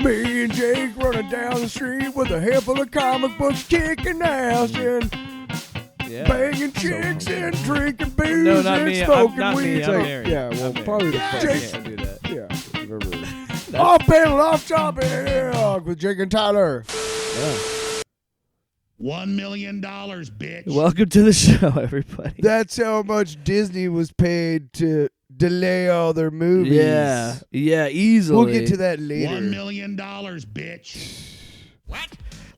Me and Jake running down the street with a handful of comic books, kicking ass and banging chicks and drinking booze No, not and me. smoking Not weed. me. I'm married. Yeah, well, probably the I first. can't do that. Yeah, whatever. Off panel, off topic with Jake and Tyler. Yeah. $1 million, bitch. Welcome to the show, everybody. That's how much Disney was paid to delay all their movies. Yeah, easily. We'll get to that later. $1 million, bitch. What?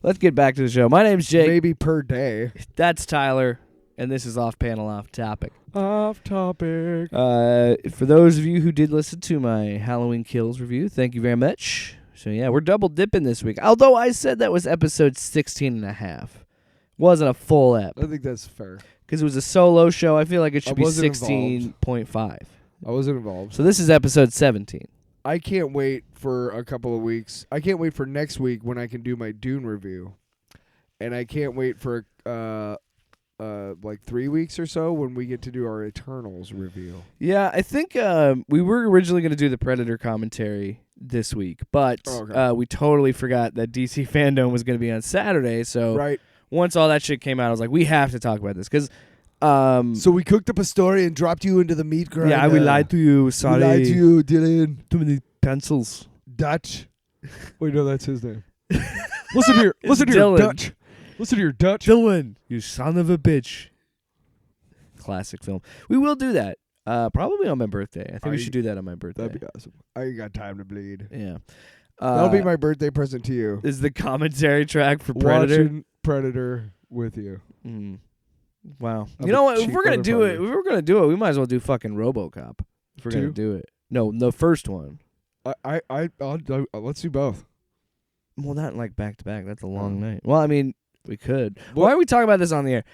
Let's get back to the show. My name's Jake. Maybe per day. That's Tyler, and this is Off Panel, Off Topic. Off topic. For those of you who did listen to my Halloween Kills review, thank you very much. So yeah, we're double dipping this week. Although I said that was episode 16 and a half. Wasn't a full ep. I think that's fair. Because it was a solo show. I feel like it should be wasn't 16.5. I wasn't involved. So this is episode 17. I can't wait for a couple of weeks. I can't wait for next week when I can do my Dune review. And I can't wait for like 3 weeks or so when we get to do our Eternals review. Yeah, I think we were originally going to do the Predator commentary this week, but we totally forgot that DC FanDome was going to be on Saturday. So once all that shit came out, I was like, we have to talk about this because. So we cooked up a story and dropped you into the meat grinder. Yeah, we lied to you. Sorry. We lied to you, Dylan. Too many pencils. Dutch. Wait, no, that's his name. Listen here. Listen here, Dylan. Dutch. Listen here, Dutch. Dylan, you son of a bitch. Classic film. We will do that. Probably on my birthday. I think we should do that on my birthday. That'd be awesome. I ain't got time to bleed. Yeah. That'll be my birthday present to you. Is the commentary track for Predator? Watching Predator with you. Wow. I'm You know a what? If cheap we're gonna do it, motherfucker. we might as well do fucking RoboCop. If we're gonna do it. No, the first one. Let's do both. Well, not like back to back. That's a long night. Well, I mean, we could. Why are we talking about this on the air?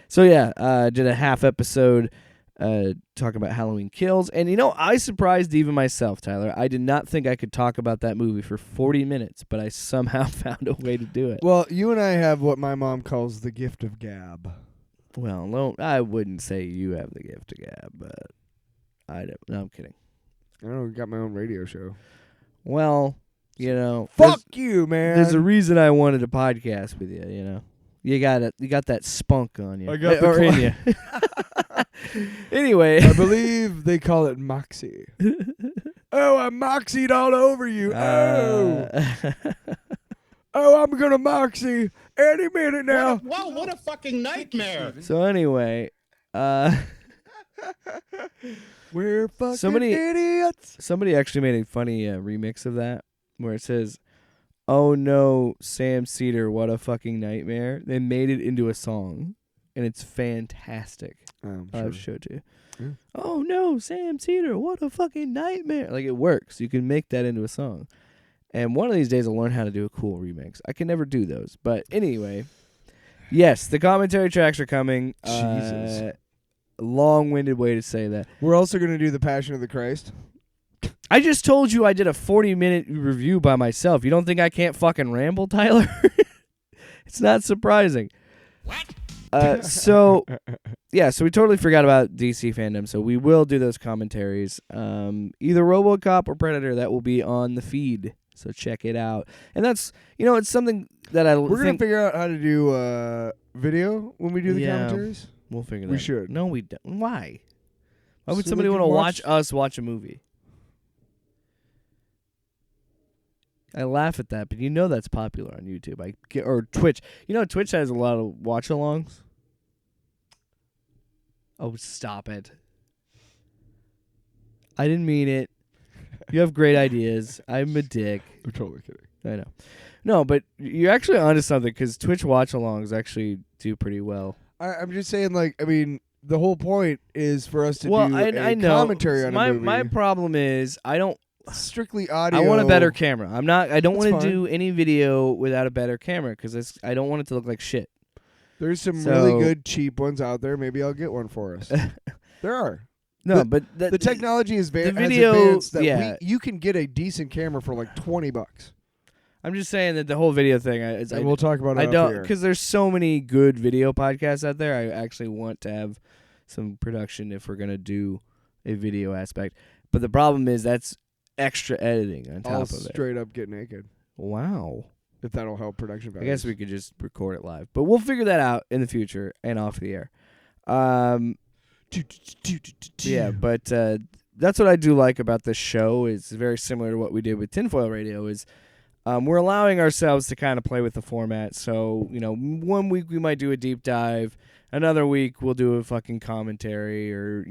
So yeah, did a half episode talking about Halloween Kills, and I surprised even myself, Tyler. I did not think I could talk about that movie for 40 minutes, but I somehow found a way to do it. Well, you and I have what my mom calls the gift of gab. Well, no, I wouldn't say you have the gift of gab, but I don't. No, I'm kidding. I don't know. Got my own radio show. Well, fuck you, man. There's a reason I wanted a podcast with you. You got that spunk on you. I got or in you. Anyway, I believe they call it moxie. Oh, I moxied all over you. Oh, I'm gonna moxie any minute now. Wow, what a fucking nightmare. So anyway, we're fucking idiots. Somebody actually made a funny remix of that where it says, "Oh no, Sam Cedar, what a fucking nightmare." They made it into a song, and it's fantastic. I'll show it to you. Yeah. Oh no, Sam Cedar, what a fucking nightmare. Like, it works. You can make that into a song. And one of these days I'll learn how to do a cool remix. I can never do those. But anyway, yes, the commentary tracks are coming. Jesus. Long-winded way to say that. We're also going to do the Passion of the Christ. I just told you I did a 40-minute review by myself. You don't think I can't fucking ramble, Tyler? It's not surprising. What? So we totally forgot about DC FanDome, so we will do those commentaries. Either RoboCop or Predator, that will be on the feed, so check it out. And that's, it's something that We're going to figure out how to do video when we do the commentaries. We'll figure that out. We should. No, we don't. Why? Why would So somebody they want can to watch watch us watch a movie? I laugh at that, but that's popular on YouTube. Or Twitch. Twitch has a lot of watch-alongs. Oh, stop it. I didn't mean it. You have great ideas. I'm a dick. I'm totally kidding. I know. No, but you're actually onto something, because Twitch watch-alongs actually do pretty well. I'm just saying, the whole point is for us to do I know. commentary on a movie. My problem is I don't... Strictly audio. I want a better camera. I don't want to fine. do any video without a better camera, because I don't want it to look like shit. There's some really good cheap ones out there. Maybe I'll get one for us. There are. No, but the technology is the video, advanced that you can get a decent camera for like $20. I'm just saying that the whole video thing. We'll talk about it. I don't, because there's so many good video podcasts out there. I actually want to have some production if we're gonna do a video aspect. But the problem is that's extra editing on I'll top of it. straight up get naked. Wow. If that'll help production I values. guess we could just record it live, but we'll figure that out in the future and off the air. Yeah, but that's what I do like about this show. It's very similar to what we did with Tinfoil Radio. Is we're allowing ourselves to kind of play with the format. So 1 week we might do a deep dive, another week we'll do a fucking commentary, or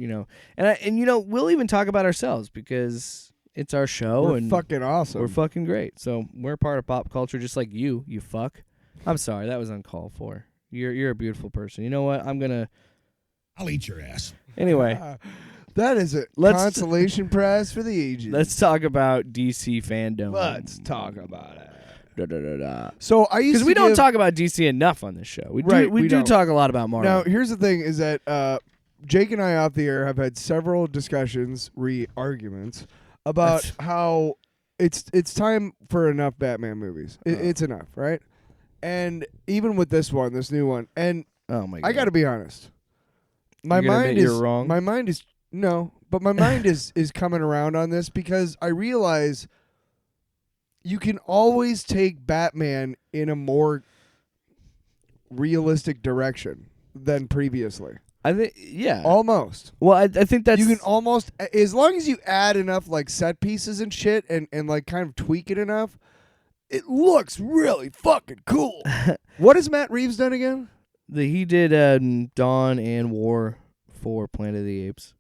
and we'll even talk about ourselves because it's our show We're and fucking awesome. we're fucking great. So we're part of pop culture, just like you fuck. I'm sorry, that was uncalled for. You're a beautiful person. You know what? I'll eat your ass. Anyway. That is a consolation prize for the ages. Let's talk about DC FanDome. Let's talk about it. Da, da, da, da. So I used Because to we don't talk about DC enough on this show. We do don't. talk a lot about Marvel. Now, here's the thing: is that Jake and I off the air have had several discussions, arguments about how it's time for enough Batman movies. It's enough, right? And even with this new one, and oh my God, I got to be honest. My You're gonna mind admit is you're wrong? My mind is no, but my mind is coming around on this because I realize you can always take Batman in a more realistic direction than previously. I think, yeah. Almost. Well, I think that's You can almost, as long as you add enough like set pieces and shit and like kind of tweak it enough, it looks really fucking cool. What has Matt Reeves done again? He did Dawn and War for Planet of the Apes.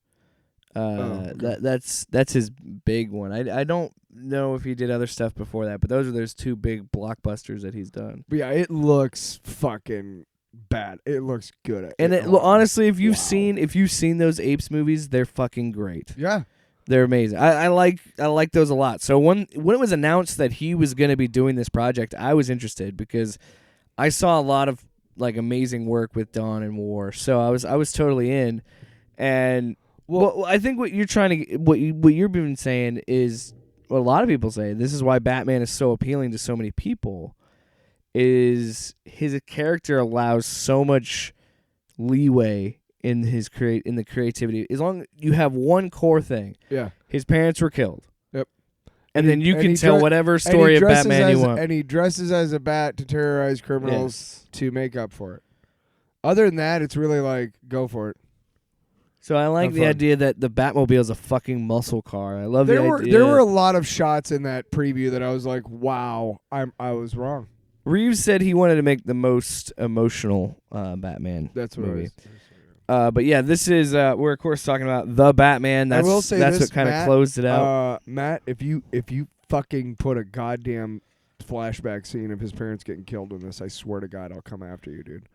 Okay. That's his big one. I don't know if he did other stuff before that, but those two big blockbusters that he's done. But yeah, it looks fucking bad. It looks good. And honestly, if you've seen those Apes movies, they're fucking great. Yeah. They're amazing. I like those a lot. So when it was announced that he was going to be doing this project, I was interested because I saw a lot of like amazing work with Dawn and War. So I was totally in. And well, I think what you're trying to what you've been saying is what a lot of people say. This is why Batman is so appealing to so many people. Is his character allows so much leeway in the creativity. As long as you have one core thing. Yeah. His parents were killed. Yep. And then you can tell whatever story of Batman you want. And he dresses as a bat to terrorize criminals to make up for it. Other than that, it's really like, go for it. So I like the idea that the Batmobile is a fucking muscle car. I love the idea. There were a lot of shots in that preview that I was like, wow, I was wrong. Reeves said he wanted to make the most emotional Batman That's what movie. it was. But yeah, this is we're of course talking about the Batman. I will say that's this, what kind of Matt, closed it out. Matt, if you fucking put a goddamn flashback scene of his parents getting killed in this, I swear to God, I'll come after you, dude.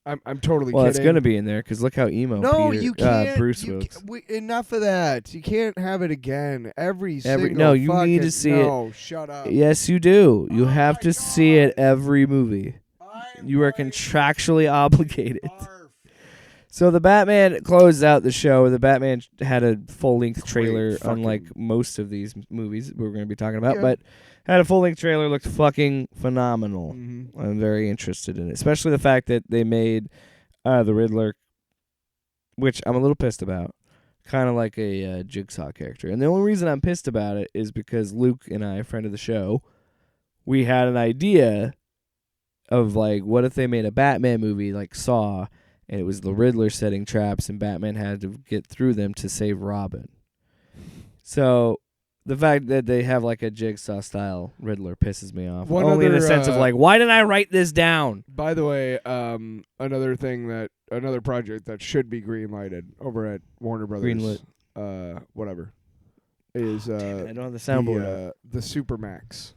I'm totally well, kidding. it's gonna be in there because look how emo. No, Peter, you can't. Bruce looks. Enough of that. You can't have it again. Every single no, you fucking, need to see it. No, shut up. Yes, you do. You have to see it every movie. You are contractually obligated. So the Batman closed out the show. The Batman had a full-length trailer, unlike most of these movies we're going to be talking about, but had a full-length trailer, looked fucking phenomenal. Mm-hmm. I'm very interested in it, especially the fact that they made the Riddler, which I'm a little pissed about, kind of like a Jigsaw character. And the only reason I'm pissed about it is because Luke and I, a friend of the show, we had an idea of, like, what if they made a Batman movie like Saw, and it was the Riddler setting traps, and Batman had to get through them to save Robin. So the fact that they have like a Jigsaw-style Riddler pisses me off. Only in the sense of like, why didn't I write this down? By the way, another project that should be green-lighted over at Warner Brothers, whatever, is Damn it, I don't have the soundboard. the Supermax,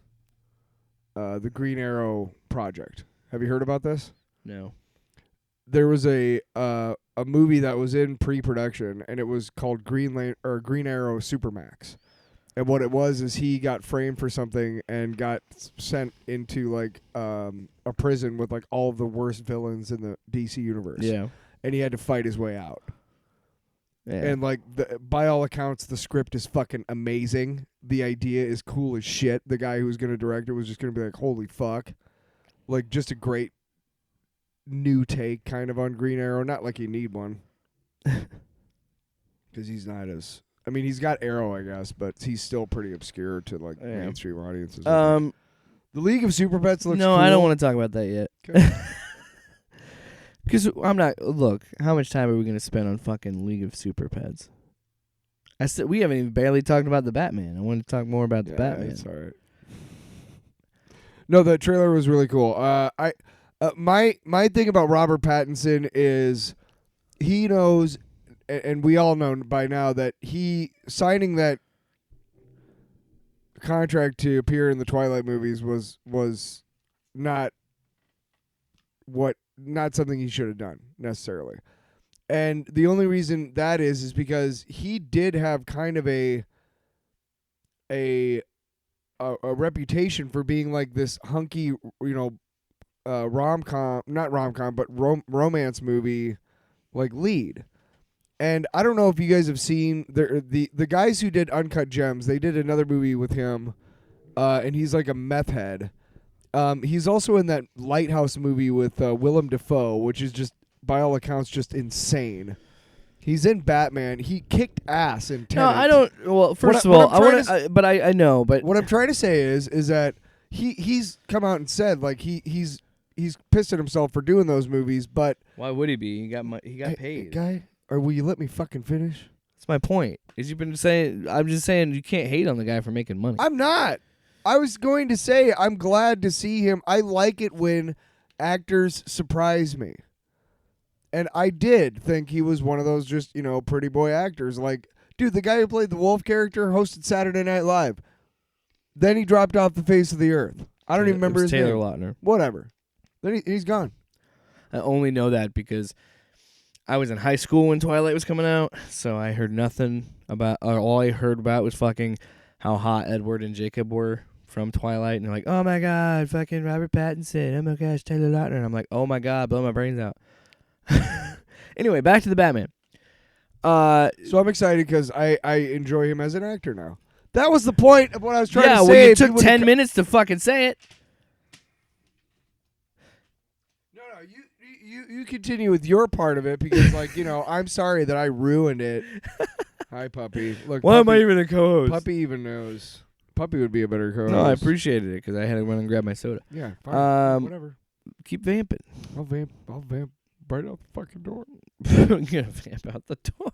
the Green Arrow project. Have you heard about this? No. There was a movie that was in pre-production, and it was called Green Arrow Supermax. And what it was is he got framed for something and got sent into like a prison with like all of the worst villains in the DC universe. Yeah. And he had to fight his way out. Yeah. And like by all accounts, the script is fucking amazing. The idea is cool as shit. The guy who was going to direct it was just going to be like, holy fuck. Like just a great new take kind of on Green Arrow. Not like you need one. Because he's not as I mean, he's got Arrow, I guess, but he's still pretty obscure to like Yeah. mainstream audiences. The League of Super Pets looks no, cool. I don't want to talk about that yet. Okay. Because I'm not. Look, how much time are we gonna spend on fucking League of Super Pets? We haven't even barely talked about the Batman. I want to talk more about the Batman. It's all right. No, the trailer was really cool. My thing about Robert Pattinson is he knows, and we all know by now that he signing that contract to appear in the Twilight movies was not something he should have done necessarily. And the only reason that is because he did have kind of a reputation for being like this hunky, romance movie like lead. And I don't know if you guys have seen the guys who did Uncut Gems. They did another movie with him, and he's like a meth head. He's also in that Lighthouse movie with Willem Dafoe, which is just, by all accounts, just insane. He's in Batman. He kicked ass in Tenet. No, I don't. Well, first of all, I want to. But I know. But what I'm trying to say is that he's come out and said like he's pissed at himself for doing those movies. But why would he be? He got paid. Guy, or will you let me fucking finish? That's my point. Is you've been saying. I'm just saying you can't hate on the guy for making money. I'm not. I was going to say I'm glad to see him. I like it when actors surprise me. And I did think he was one of those just, pretty boy actors. Like, dude, the guy who played the wolf character hosted Saturday Night Live. Then he dropped off the face of the earth. I don't even remember his Taylor name. Lautner. Whatever. Then he's gone. I only know that because I was in high school when Twilight was coming out, so I heard nothing about, or all I heard about was fucking how hot Edward and Jacob were from Twilight, and they're like, oh my god, fucking Robert Pattinson, oh my gosh, Taylor Lautner, and I'm like, oh my god, blow my brains out. Anyway, back to the Batman. So I'm excited because I enjoy him as an actor now. That was the point of what I was trying to say. Yeah, well, you took 10 minutes to fucking say it. No, you continue with your part of it because, I'm sorry that I ruined it. Hi, Puppy. Look, Why am I Puppy, even a co-host? Puppy even knows. Puppy would be a better co-host. No, I appreciated it because I had to run and grab my soda. Yeah, fine. Whatever. Keep vamping. I'll vamp right out the fucking door. I'm gonna vamp out the door.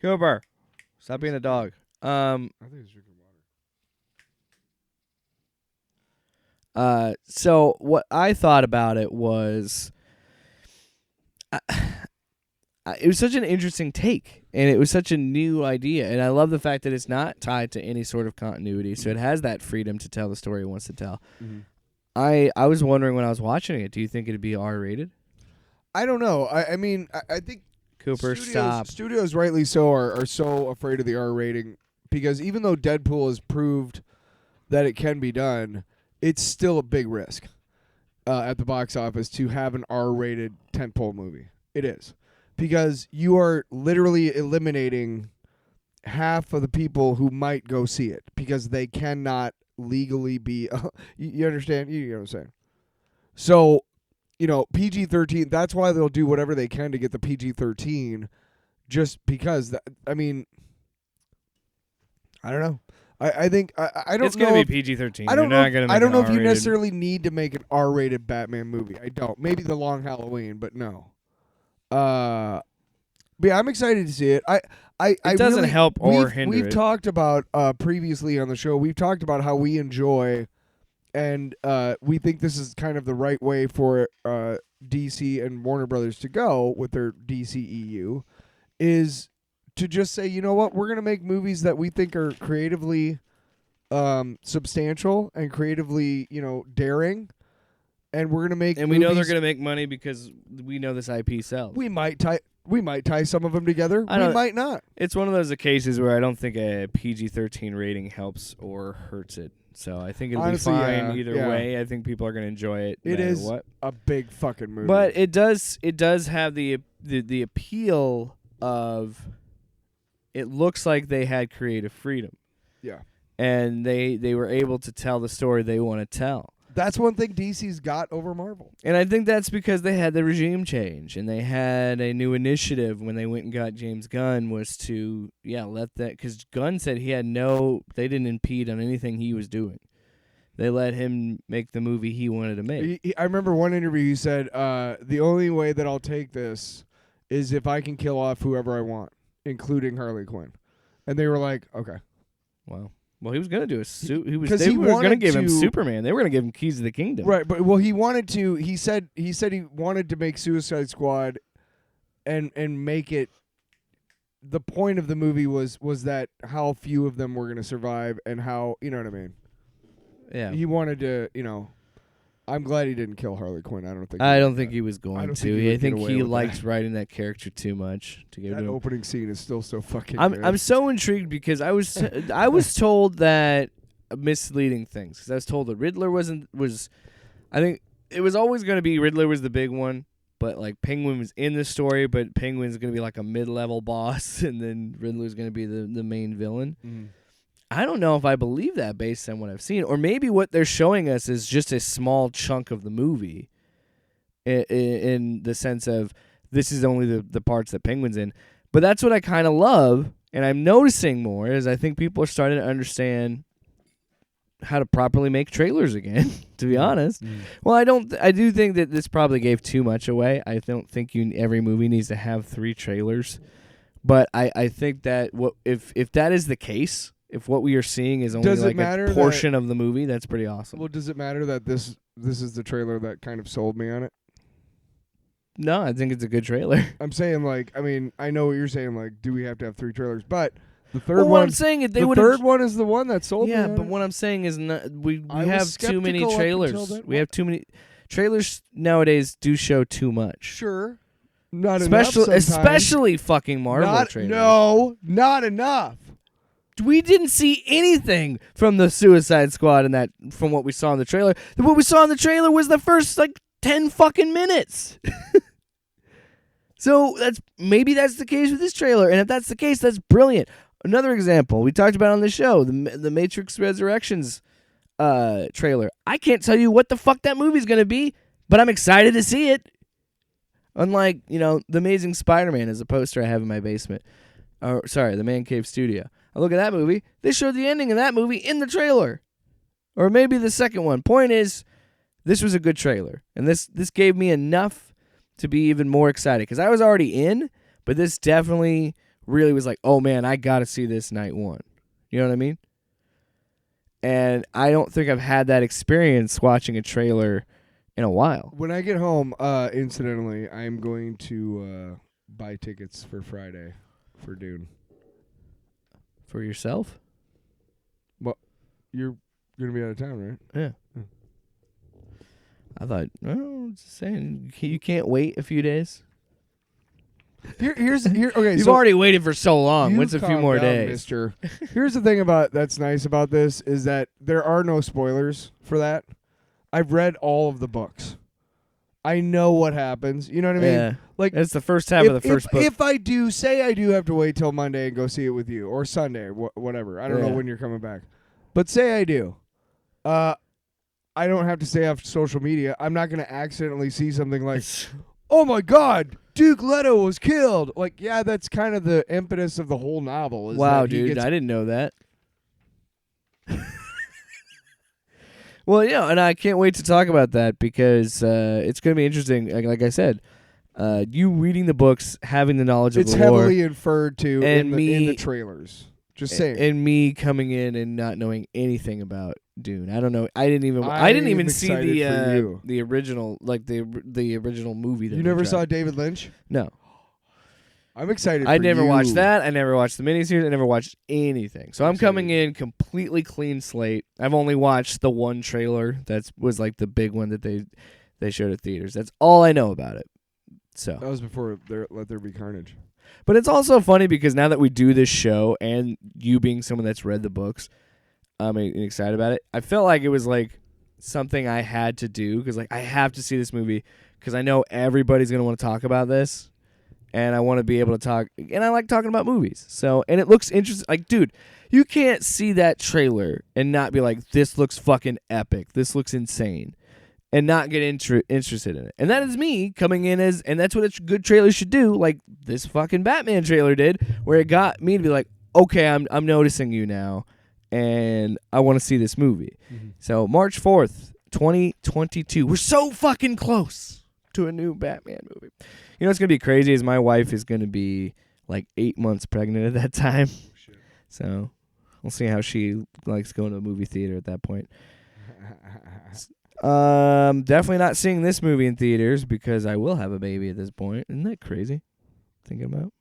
Cooper, stop being a dog. I think he's drinking water. So what I thought about it was, it was such an interesting take, and it was such a new idea, and I love the fact that it's not tied to any sort of continuity, so it has that freedom to tell the story it wants to tell. Mm-hmm. I was wondering when I was watching it, do you think it'd be R-rated? I don't know. I mean, I think Cooper, stop. Studios, rightly so, are so afraid of the R rating because even though Deadpool has proved that it can be done, it's still a big risk at the box office to have an R-rated tentpole movie. It is. Because you are literally eliminating half of the people who might go see it because they cannot legally be... you understand? You know what I'm saying? So... PG-13, that's why they'll do whatever they can to get the PG-13 just because, I don't know. I think, I don't know. It's going to be PG-13. I don't know if you R-rated. necessarily need to make an R-rated Batman movie. I don't. Maybe The Long Halloween, but no. But yeah, I'm excited to see it. It doesn't help or hinder We've it. talked about, previously on the show, we've talked about how we enjoy... And we think this is kind of the right way for DC and Warner Brothers to go with their DCEU, is to just say, you know what, we're going to make movies that we think are creatively substantial and creatively, daring, and we're going to make. And we know they're going to make money because we know this IP sells. We might tie some of them together. We might not. It's one of those cases where I don't think a PG-13 rating helps or hurts it. So I think it'll Honestly, be fine either yeah. way. I think people are going to enjoy it. It no is what. a big fucking movie. But it does have the appeal of it looks like they had creative freedom. Yeah. And they were able to tell the story they want to tell. That's one thing DC's got over Marvel. And I think that's because they had the regime change and they had a new initiative when they went and got James Gunn was to, let that, because Gunn said they didn't impede on anything he was doing. They let him make the movie he wanted to make. I remember one interview he said, the only way that I'll take this is if I can kill off whoever I want, including Harley Quinn. And they were like, okay. Wow. Well, he was going to do a suit. They he were going to wanted give him to- Superman. They were going to give him Keys to the Kingdom. Right, but he wanted to. He said he wanted to make Suicide Squad, and make it. The point of the movie was that how few of them were going to survive, and how you know what I mean. Yeah. He wanted to, I'm glad he didn't kill Harley Quinn. I don't think he was going don't to. think he would I get think away he with likes that. writing that character too much to give That him. opening scene is still so fucking. good. I'm so intrigued because I was told that misleading things because I was told that Riddler was I think it was always going to be Riddler was the big one, but like Penguin was in the story, but Penguin's going to be like a mid-level boss, and then Riddler's going to be the main villain. Mm. I don't know if I believe that based on what I've seen, or maybe what they're showing us is just a small chunk of the movie, in the sense of this is only the parts that Penguin's in. But that's what I kind of love, and I'm noticing more is I think people are starting to understand how to properly make trailers again. To be honest, well, I do think that this probably gave too much away. I don't think every movie needs to have 3 trailers, but I think that if that is the case. If what we are seeing is only like a portion of the movie, that's pretty awesome. Well, does it matter that this is the trailer that kind of sold me on it? No, I think it's a good trailer. I'm saying, like, I mean, I know what you're saying. Like, do we have to have 3 trailers? But the third Well, what one, I'm saying is they the would. third one is the one that sold me. Yeah, on but it. what I'm saying is we I was have too many skeptical up trailers. until that We have too many trailers nowadays. Do show too much. Sure, not enough. Especially fucking Marvel trailers. No, not enough. We didn't see anything from the Suicide Squad in that from what we saw in the trailer. What we saw in the trailer was the first like 10 fucking minutes. So maybe that's the case with this trailer, and if that's the case, that's brilliant. Another example we talked about on the show, the Matrix Resurrections trailer. I can't tell you what the fuck that movie's gonna be, but I'm excited to see it. Unlike The Amazing Spider-Man is a poster I have in my basement. The Man Cave Studio. I look at that movie. They showed the ending of that movie in the trailer. Or maybe the second one. Point is, this was a good trailer. And this gave me enough to be even more excited. Because I was already in, but this definitely really was like, oh man, I got to see this night one. You know what I mean? And I don't think I've had that experience watching a trailer in a while. When I get home, incidentally, I'm going to buy tickets for Friday for Dune. For yourself? Well, you're going to be out of town, right? Yeah. I thought, just saying, you can't wait a few days? Okay, You've so already waited for so long. you What's a few calm more down, days? mister. Here's the thing that's nice about this is that there are no spoilers for that. I've read all of the books. I know what happens. You know what I mean? Yeah. Like That's the first half of the first book. If I do have to wait till Monday and go see it with you, or Sunday, whatever. I don't know Yeah. when you're coming back. But say I do. I don't have to stay off social media. I'm not going to accidentally see something like, oh my God, Duke Leto was killed. Like, yeah, that's kind of the impetus of the whole novel. Is Wow, that he dude, gets- I didn't know that. Well, yeah, and I can't wait to talk about that because it's going to be interesting. Like I said, you reading the books, having the knowledge of it's the lore, heavily inferred to and in the trailers. Just saying. and me coming in and not knowing anything about Dune. I don't know. I didn't even I'm see excited for you. the original, like the original movie. That You they never dropped. saw David Lynch? No. I'm excited I for never you. watched that. I never watched the miniseries. I never watched anything. So I'm Excited. coming in completely clean slate. I've only watched the one trailer that was like the big one that they showed at theaters. That's all I know about it. So, That was before Let There Be Carnage. but it's also funny because now that we do this show and you being someone that's read the books, I'm excited about it. I felt like it was like something I had to do because like I have to see this movie because I know everybody's going to want to talk about this. and I want to be able to talk, and I like talking about movies. So, and it looks interesting. Like, dude, you can't see that trailer and not be like, this looks fucking epic. This looks insane. And not get interested in it. And that is me coming in as, and that's what a good trailer should do, like this fucking Batman trailer did, where it got me to be like, okay, I'm noticing you now, and I want to see this movie. Mm-hmm. So March 4th, 2022. We're so fucking close to a new Batman movie. You know what's going to be crazy is my wife is going to be like 8 months pregnant at that time. Oh, shit. So we'll see how she likes going to a movie theater at that point. Definitely not seeing this movie in theaters because I will have a baby at this point. Isn't that crazy? Thinking about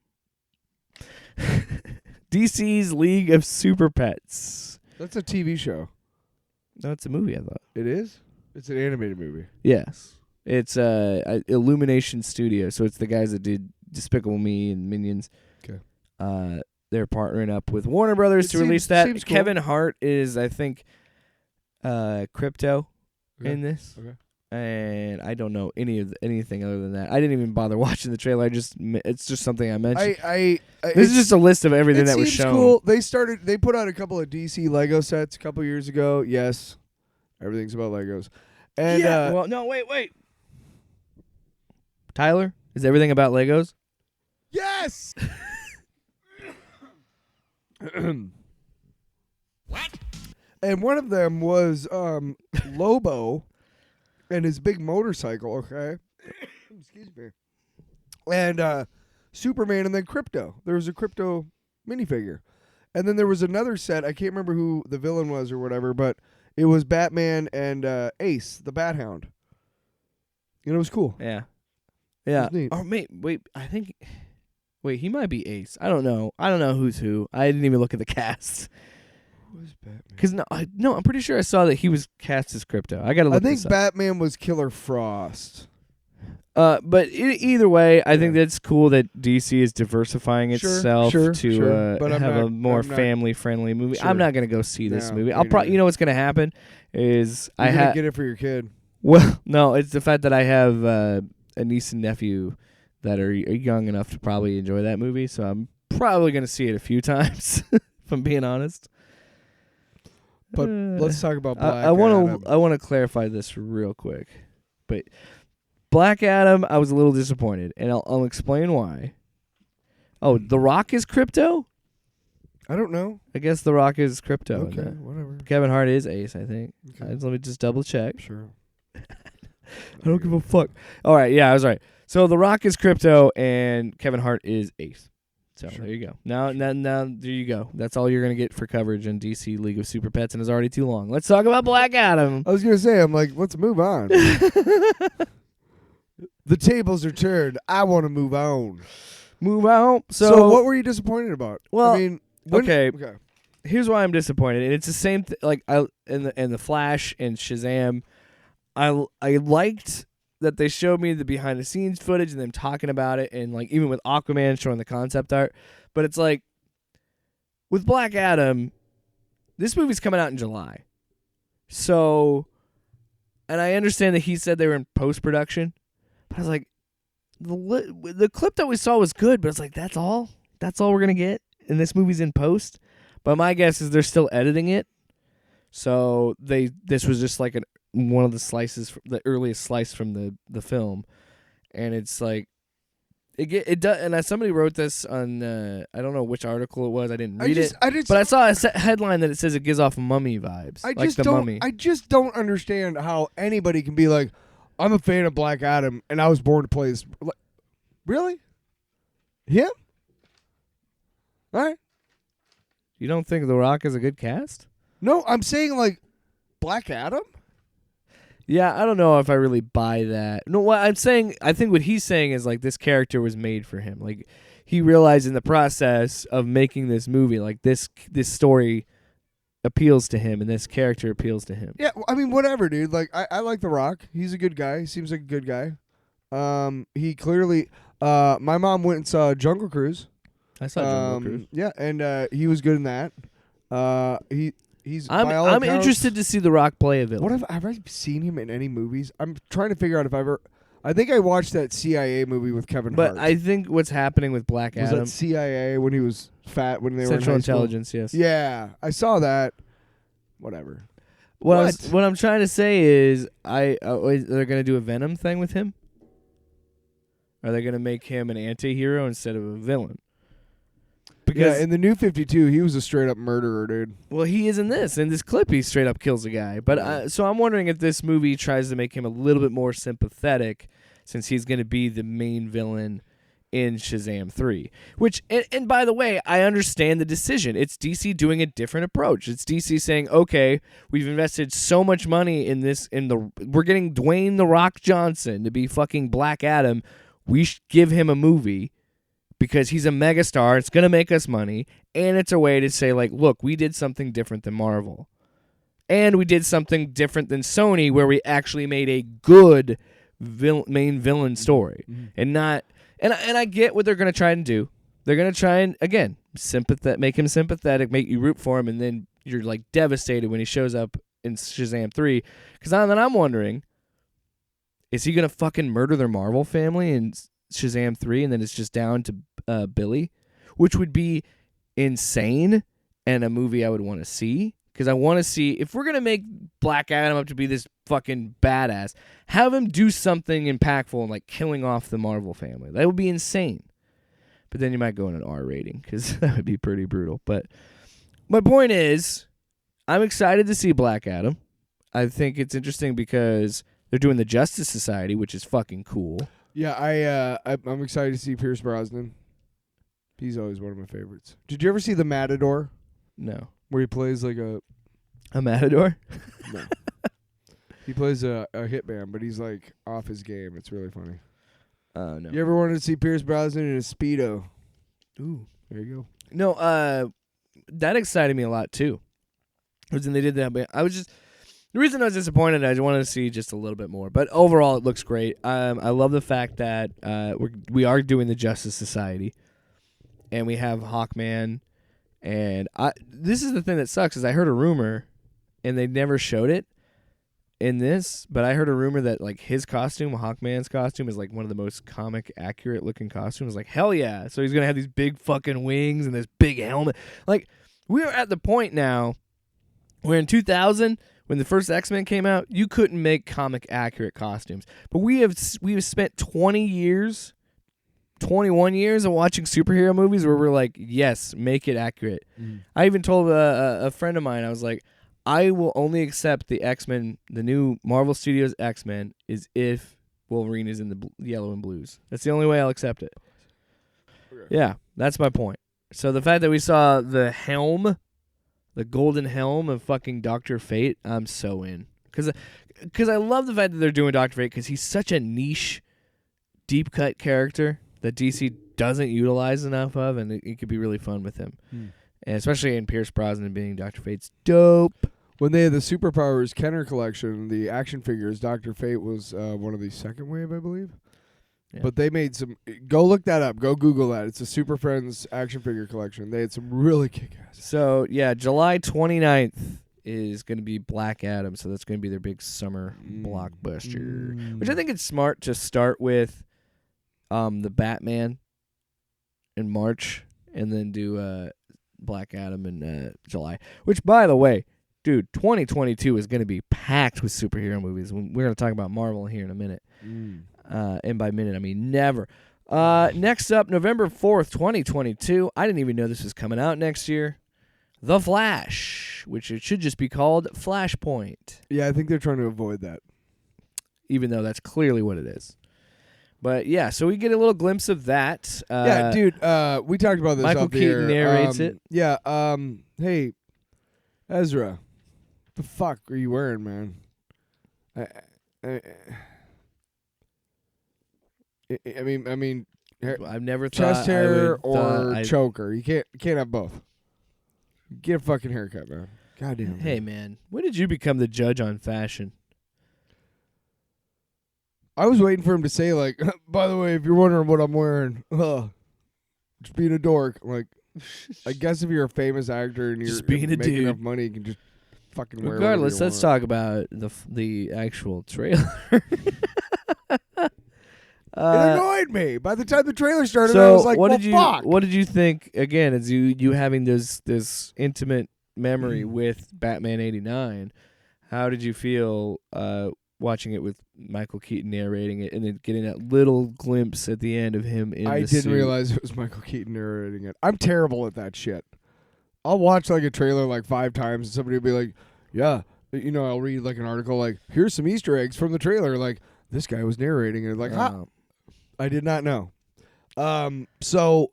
DC's League of Super Pets. That's a TV show. No, it's a movie, I thought. It is? It's an animated movie. Yes. It's Illumination Studio, so it's the guys that did Despicable Me and Minions. Okay. They're partnering up with Warner Brothers to release that. Cool. Kevin Hart is, I think, Crypto. Okay. In this, okay. And I don't know anything other than that. I didn't even bother watching the trailer. It's just something I mentioned. This is just a list of everything that was shown. Cool. They put out a couple of DC Lego sets a couple years ago. Yes, everything's about Legos. And well, no, wait. Tyler, is everything about Legos? Yes. What? And one of them was Lobo and his big motorcycle, okay? Excuse me. And Superman and then Crypto. There was a Crypto minifigure. And then there was another set. I can't remember who the villain was or whatever, but it was Batman and Ace, the Bat Hound. And it was cool. Yeah. Yeah. Oh, wait, he might be Ace. I don't know. I don't know who's who. I didn't even look at the cast. Who is Batman? Because no, I'm pretty sure I saw that he was cast as Crypto. I gotta look. I think Batman was Killer Frost. But either way, I think that's cool that DC is diversifying itself to have a more family-friendly movie. Sure. I'm not gonna go see this movie. I'll probably. You know what's gonna happen is You're gonna get it for your kid. Well, no, it's the fact that I have a niece and nephew that are young enough to probably enjoy that movie. So I'm probably gonna see it a few times, if I'm being honest. But let's talk about Black Adam. I want to clarify this real quick. But Black Adam, I was a little disappointed, and I'll explain why. Oh, The Rock is Crypto? I don't know. I guess The Rock is Crypto. Okay, whatever. Kevin Hart is Ace, I think. Okay. Let me just double check. Sure. I don't give a fuck. All right, yeah, I was right. So The Rock is Crypto, and Kevin Hart is Ace. So there you go. Now, there you go. That's all you're going to get for coverage on DC League of Super Pets, and it's already too long. Let's talk about Black Adam. I was going to say, I'm like, let's move on. The tables are turned. I want to move on. Move on. So what were you disappointed about? Well, I mean, okay. Here's why I'm disappointed, and it's the same like in the Flash and Shazam. I liked that they showed me the behind the scenes footage and them talking about it, and like even with Aquaman showing the concept art. But it's like with Black Adam, this movie's coming out in July. So, and I understand that he said they were in post production, but I was like, the clip that we saw was good, but it's like that's all we're gonna get, and this movie's in post. But my guess is they're still editing it. So this was just like one of the slices, the earliest slice from the film, and it's like it does. And somebody wrote this on I don't know which article it was. I didn't read it, but I saw a headline that it says it gives off Mummy vibes. Mummy. I just don't understand how anybody can be like, I'm a fan of Black Adam, and I was born to play this. Really? Him? All right. You don't think The Rock is a good cast? No, I'm saying like Black Adam. Yeah, I don't know if I really buy that. No, what I'm saying, I think what he's saying is like this character was made for him. Like he realized in the process of making this movie, like this story appeals to him and this character appeals to him. Yeah, I mean whatever, dude. Like I like The Rock. He's a good guy. He seems like a good guy. He clearly. My mom went and saw Jungle Cruise. I saw Jungle Cruise. Yeah, and he was good in that. He's. I'm interested to see The Rock play a villain. Have I seen him in any movies? I'm trying to figure out if I ever. I think I watched that CIA movie with Kevin But Hart. I think what's happening with Black was Adam, that CIA when he was fat when they Central were in high school? Intelligence, yes. Yeah, I saw that. Whatever. What I'm trying to say is, they're gonna do a Venom thing with him. Are they gonna make him an anti-hero instead of a villain? Because in the New 52, he was a straight up murderer, dude. well, he is in this. In this clip, he straight up kills a guy. But so I'm wondering if this movie tries to make him a little bit more sympathetic, since he's going to be the main villain in Shazam 3. Which, and by the way, I understand the decision. It's DC doing a different approach. It's DC saying, okay, we've invested so much money in this. We're getting Dwayne The Rock Johnson to be fucking Black Adam. We should give him a movie. Because he's a megastar, it's going to make us money, and it's a way to say, like, look, we did something different than Marvel. And we did something different than Sony, where we actually made a good main villain story. Mm-hmm. And not... And I get what they're going to try and do. They're going to try and, again, make him sympathetic, make you root for him, and then you're, like, devastated when he shows up in Shazam 3. Because then I'm wondering, is he going to fucking murder their Marvel family and... Shazam 3, and then it's just down to Billy, which would be insane and a movie I would want to see, because I want to see, if we're going to make Black Adam up to be this fucking badass, have him do something impactful and like killing off the Marvel family. That would be insane. But then you might go in an R rating, because that would be pretty brutal. But my point is, I'm excited to see Black Adam. I think it's interesting because they're doing the Justice Society, which is fucking cool. Yeah, I'm excited to see Pierce Brosnan. He's always one of my favorites. Did you ever see The Matador, No. where he plays like a Matador? no. He plays a hitman, but he's like off his game. It's really funny. No. You ever wanted to see Pierce Brosnan in a Speedo? Ooh. There you go. No, that excited me a lot too. Because when they did that, but the reason I was disappointed, I just wanted to see just a little bit more. But overall, it looks great. I love the fact that we are doing the Justice Society, and we have Hawkman. And this is the thing that sucks, is I heard a rumor, and they never showed it in this, but I heard a rumor that like his costume, Hawkman's costume, is like one of the most comic accurate looking costumes. Like, hell yeah. So he's going to have these big fucking wings and this big helmet. Like, we are at the point now where in 2000... when the first X-Men came out, you couldn't make comic accurate costumes. But we have spent 21 years of watching superhero movies where we're like, yes, make it accurate. Mm. I even told a friend of mine, I was like, I will only accept the X-Men, the new Marvel Studios X-Men, is if Wolverine is in the yellow and blues. That's the only way I'll accept it. Okay. Yeah, that's my point. So the fact that we saw the helm, the golden helm of fucking Dr. Fate, I'm so in. Because I love the fact that they're doing Dr. Fate, because he's such a niche, deep-cut character that DC doesn't utilize enough of, and it could be really fun with him. And especially in Pierce Brosnan being Dr. Fate's dope. When they had the Superpowers Kenner collection, the action figures, Dr. Fate was one of the second wave, I believe. Yeah. But they made some... Go look that up. Go Google that. It's a Super Friends action figure collection. They had some really kick-ass. So, yeah, July 29th is going to be Black Adam, so that's going to be their big summer blockbuster. Which I think it's smart to start with the Batman in March and then do Black Adam in July. Which, by the way, dude, 2022 is going to be packed with superhero movies. We're going to talk about Marvel here in a minute. And by minute, I mean never. Next up, November 4th, 2022. I didn't even know this was coming out next year. The Flash, which it should just be called Flashpoint. Yeah, I think they're trying to avoid that. Even though that's clearly what it is. But yeah, so we get a little glimpse of that. Yeah, dude, we talked about this Michael off the Keaton air. narrates it. Yeah, hey, Ezra, what the fuck are you wearing, man? I mean, I've never chest thought hair or choker. You can't have both. Get a fucking haircut, man. Goddamn. Hey, man, when did you become the judge on fashion? I was waiting for him to say, like, by the way, if you're wondering what I'm wearing, just being a dork. Like, I guess if you're a famous actor and you're just being a making dude. enough money, you can just fucking wear. Regardless, whatever you let's want. talk about the actual trailer. It annoyed me. By the time the trailer started, So I was like, what well, did you fuck. what did you think? Again, as you having this intimate memory with Batman '89, how did you feel watching it with Michael Keaton narrating it and then getting that little glimpse at the end of him in I the didn't suit? realize it was Michael Keaton narrating it. I'm terrible at that shit. I'll watch like a trailer like 5 times and somebody will be like, yeah, I'll read like an article like, here's some Easter eggs from the trailer. Like, this guy was narrating it. Like, I did not know. So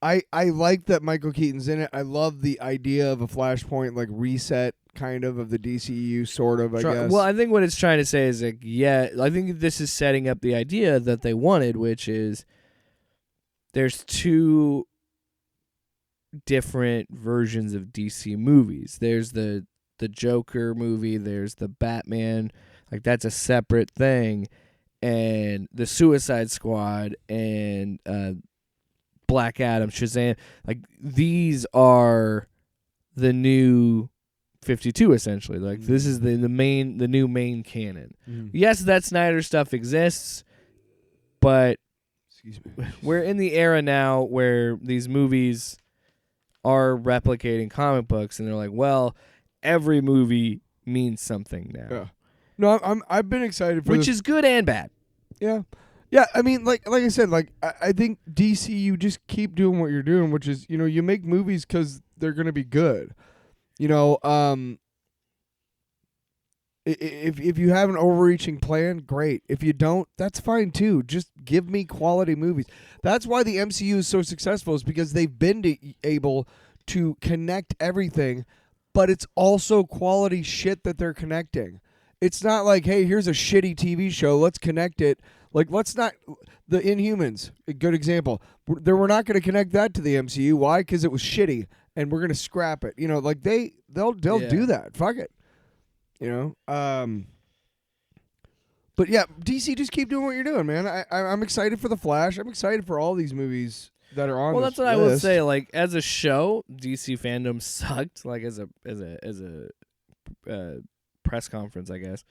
I like that Michael Keaton's in it. I love the idea of a Flashpoint like reset kind of the DCU sort of, I guess. Well, I think what it's trying to say is like, yeah, I think this is setting up the idea that they wanted, which is there's 2 different versions of DC movies. There's the Joker movie, there's the Batman, like that's a separate thing, and the Suicide Squad and Black Adam, Shazam, like these are the new 52 essentially. Like this is the new main canon. Yes, that Snyder stuff exists, but Excuse me. we're in the era now where these movies are replicating comic books, and they're like, well, every movie means something now. Yeah. No, I've been excited for Which this. is good and bad. Yeah. Yeah, I mean, like I said, like I think DC, you just keep doing what you're doing, which is, you make movies because they're going to be good. If you have an overreaching plan, great. If you don't, that's fine too. Just give me quality movies. That's why the MCU is so successful, is because they've been able to connect everything, but it's also quality shit that they're connecting. It's not like, hey, here's a shitty TV show, let's connect it. Like, let's not. The Inhumans, a good example. We're not going to connect that to the MCU. Why? Because it was shitty, and we're going to scrap it. Like they'll do that. Fuck it. But yeah, DC, just keep doing what you're doing, man. I'm excited for The Flash. I'm excited for all these movies that are on. Well, this that's what I will list. say. Like as a show, DC FanDome sucked. Like as a press conference, I guess.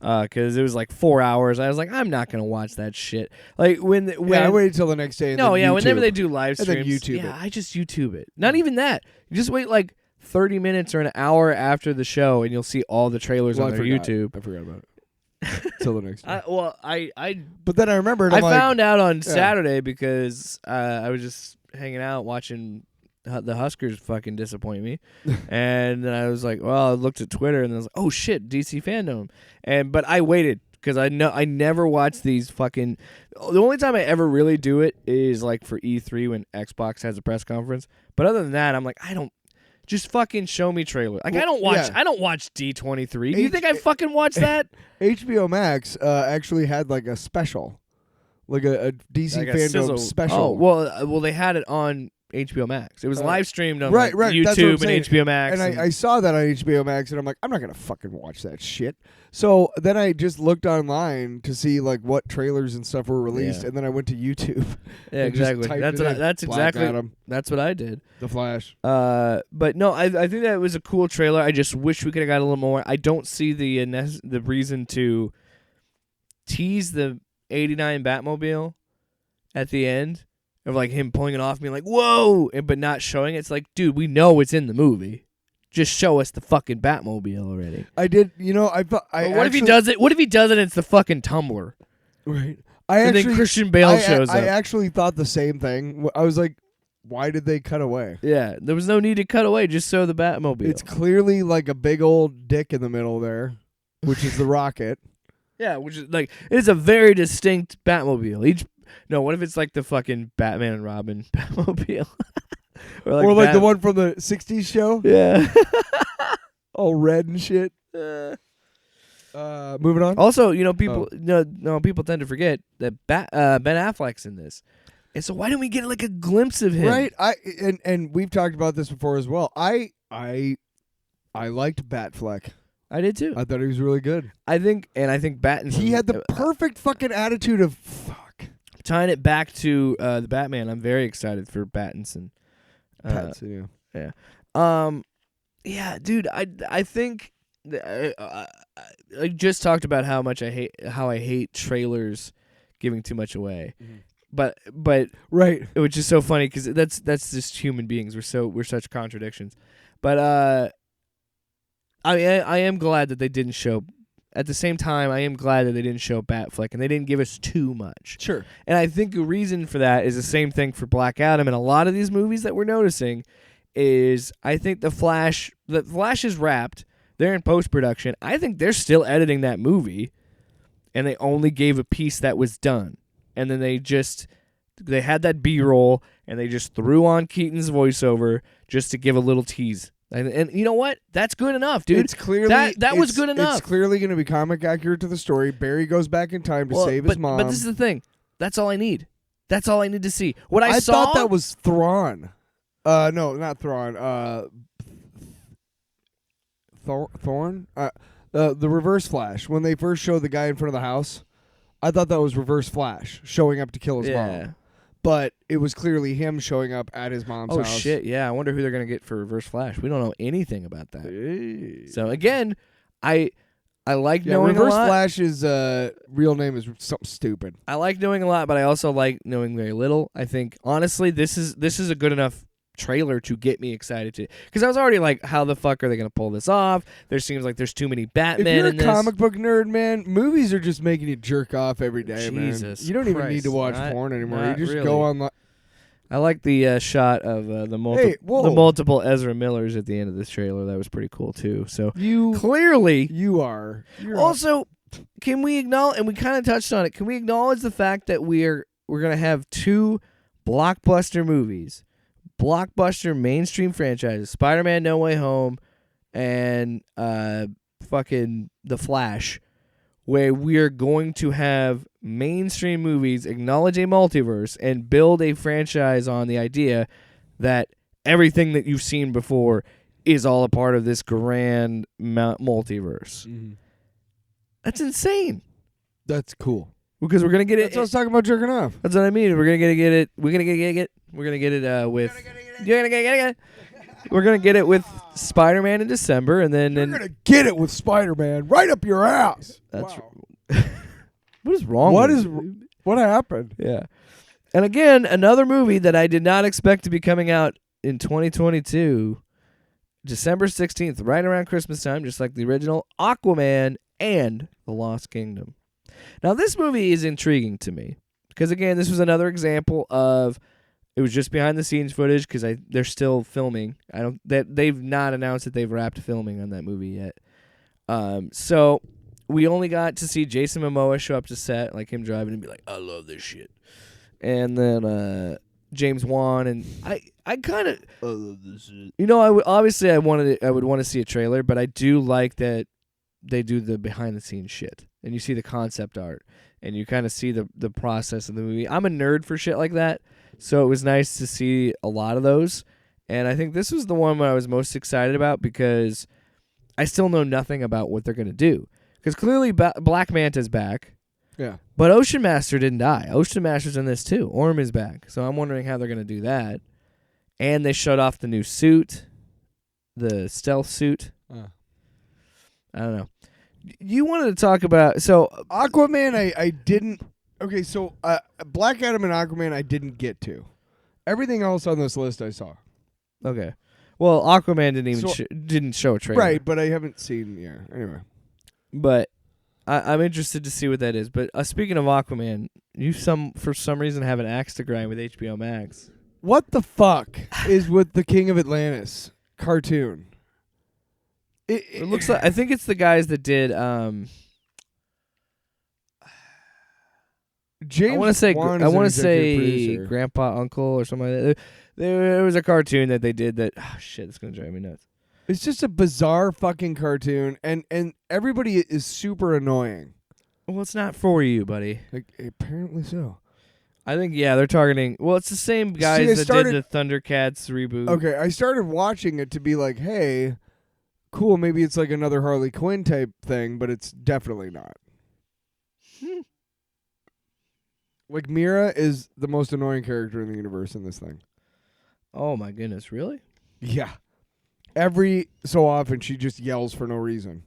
Because it was like 4 hours. I was like, I'm not gonna watch that shit. Like when I waited till the next day. And then YouTube. Whenever they do live And then streams, YouTube yeah, it. I just YouTube it. Not even that. You just wait like 30 minutes or an hour after the show, and you'll see all the trailers on their YouTube. I forgot about it. Till the next day. But then I remembered. I found out on Saturday because I was just hanging out watching the Huskers fucking disappoint me, and then I was like, well, I looked at Twitter and I was like, oh shit, DC FanDome, but I waited because I never watch these fucking. The only time I ever really do it is like for E3 when Xbox has a press conference, but other than that, I'm like, I don't. Just fucking show me trailer. Like I don't watch D23. Do you think I fucking watch that? HBO Max actually had like a special, like a DC Like a FanDome sizzle. special. Oh well, they had it on HBO Max. It was live streamed on right, like, that's what I'm YouTube saying. and HBO Max. And I saw that on HBO Max, and I'm like, I'm not gonna fucking watch that shit. So then I just looked online to see like what trailers and stuff were released, and then I went to YouTube. Yeah, and just exactly. typed That's Black exactly. Adam, That's what I did. The Flash. But no, I think that was a cool trailer. I just wish we could have got a little more. I don't see the reason to tease the '89 Batmobile at the end of like him pulling it off, and being like, "Whoa!" but not showing it. It's like, dude, we know it's in the movie. Just show us the fucking Batmobile already. I did. I thought. What if he does it? What if he does it and it's the fucking Tumbler? Right. And then Christian Bale shows up. I actually thought the same thing. I was like, why did they cut away? Yeah, there was no need to cut away. Just show the Batmobile. It's clearly like a big old dick in the middle there, which is the rocket. Yeah, which is like it's a very distinct Batmobile. What if it's like the fucking Batman and Robin Batmobile? or like the one from the 60s show? Yeah. All red and shit. Moving on. Also, people people tend to forget that Ben Affleck's in this. And so why don't we get like a glimpse of him? Right. And we've talked about this before as well. I liked Batfleck. I did too. I thought he was really good. I think Pattinson. He had the perfect fucking attitude of fuck. Tying it back to the Batman, I'm very excited for Pattinson. Pattinson, yeah. Yeah, dude. I think I just talked about how I hate trailers giving too much away. Mhm. But Right. it was just so funny because that's just human beings. We're such contradictions. But I am glad that they didn't show. At the same time, I am glad that they didn't show Batfleck and they didn't give us too much. Sure. And I think the reason for that is the same thing for Black Adam and a lot of these movies that we're noticing is I think the Flash is wrapped. They're in post-production. I think they're still editing that movie and they only gave a piece that was done. And then they had that B-roll and they just threw on Keaton's voiceover just to give a little tease. And you know what? That's good enough, dude. It's clearly that was good enough. It's clearly going to be comic accurate to the story. Barry goes back in time to save his mom. But this is the thing. That's all I need. That's all I need to see. What I saw. thought that was Thrawn. No, not Thrawn. Thorn. The Reverse Flash. When they first showed the guy in front of the house, I thought that was Reverse Flash showing up to kill his mom. But it was clearly him showing up at his mom's house. Oh, shit, yeah. I wonder who they're going to get for Reverse Flash. We don't know anything about that. So, again, I like knowing Reverse a lot. Flash's real name is something stupid. I like knowing a lot, but I also like knowing very little. I think, honestly, this is a good enough trailer to get me excited to. Because I was already like, how the fuck are they going to pull this off? There seems like there's too many Batman if you're in a this. comic book nerd, man, movies are just making you jerk off every day, Jesus man. You don't even need to watch Christ. porn anymore. You Not just really. go online. I like the shot of the whoa. multiple Ezra Millers at the end of this trailer. That was pretty cool too. So You clearly, are. also, can we acknowledge? And we kind of touched on it. Can we acknowledge the fact that we're gonna have two blockbuster movies, blockbuster mainstream franchises: Spider-Man: No Way Home and fucking The Flash, where we are going to have mainstream movies acknowledge a multiverse and build a franchise on the idea that everything that you've seen before is all a part of this grand multiverse. Mm-hmm. That's insane. That's cool. Because we're gonna get it. That's what I was talking about jerking off. That's what I mean. We're gonna get it. We're gonna get it. We're gonna get it with. We're gonna get it with Spider-Man in December, and then You're gonna get it with Spider-Man right up your ass. That's Wow. what is wrong? What happened? Yeah. And again, another movie that I did not expect to be coming out in 2022, December 16th, right around Christmas time, just like the original, Aquaman and The Lost Kingdom. Now, this movie is intriguing to me because, again, this was another example of it was just behind the scenes footage because they're still filming. They've not announced that they've wrapped filming on that movie yet. So we only got to see Jason Momoa show up to set, like him driving and be like, "I love this shit," and then James Wan and I kind of, I love this shit. You know, I would want to see a trailer, but I do like that they do the behind the scenes shit and you see the concept art and you kind of see the process of the movie. I'm a nerd for shit like that, so it was nice to see a lot of those. And I think this was the one I was most excited about because I still know nothing about what they're gonna do. Because clearly Black Manta's back. Yeah. But Ocean Master didn't die. Ocean Master's in this too. Orm is back. So I'm wondering how they're going to do that. And they showed off the new suit, the stealth suit. I don't know. You wanted to talk about... So Aquaman, I didn't... Okay, so Black Adam and Aquaman I didn't get to. Everything else on this list I saw. Okay. Well, Aquaman didn't show a trailer. Right, but I haven't seen... Yeah, anyway. But I'm interested to see what that is. But speaking of Aquaman, you for some reason have an axe to grind with HBO Max. What the fuck is with the King of Atlantis cartoon? It looks like I think it's the guys that did. James I want to say producer. Grandpa Uncle or something like that. There was a cartoon that they did that. Oh shit! It's gonna drive me nuts. It's just a bizarre fucking cartoon, and everybody is super annoying. Well, it's not for you, buddy. Like, apparently so. I think, yeah, they're targeting... Well, it's the same guys that did the Thundercats reboot. Okay, I started watching it to be like, hey, cool, maybe it's like another Harley Quinn type thing, but it's definitely not. Like, Mira is the most annoying character in the universe in this thing. Oh, my goodness, really? Yeah. Every so often, she just yells for no reason.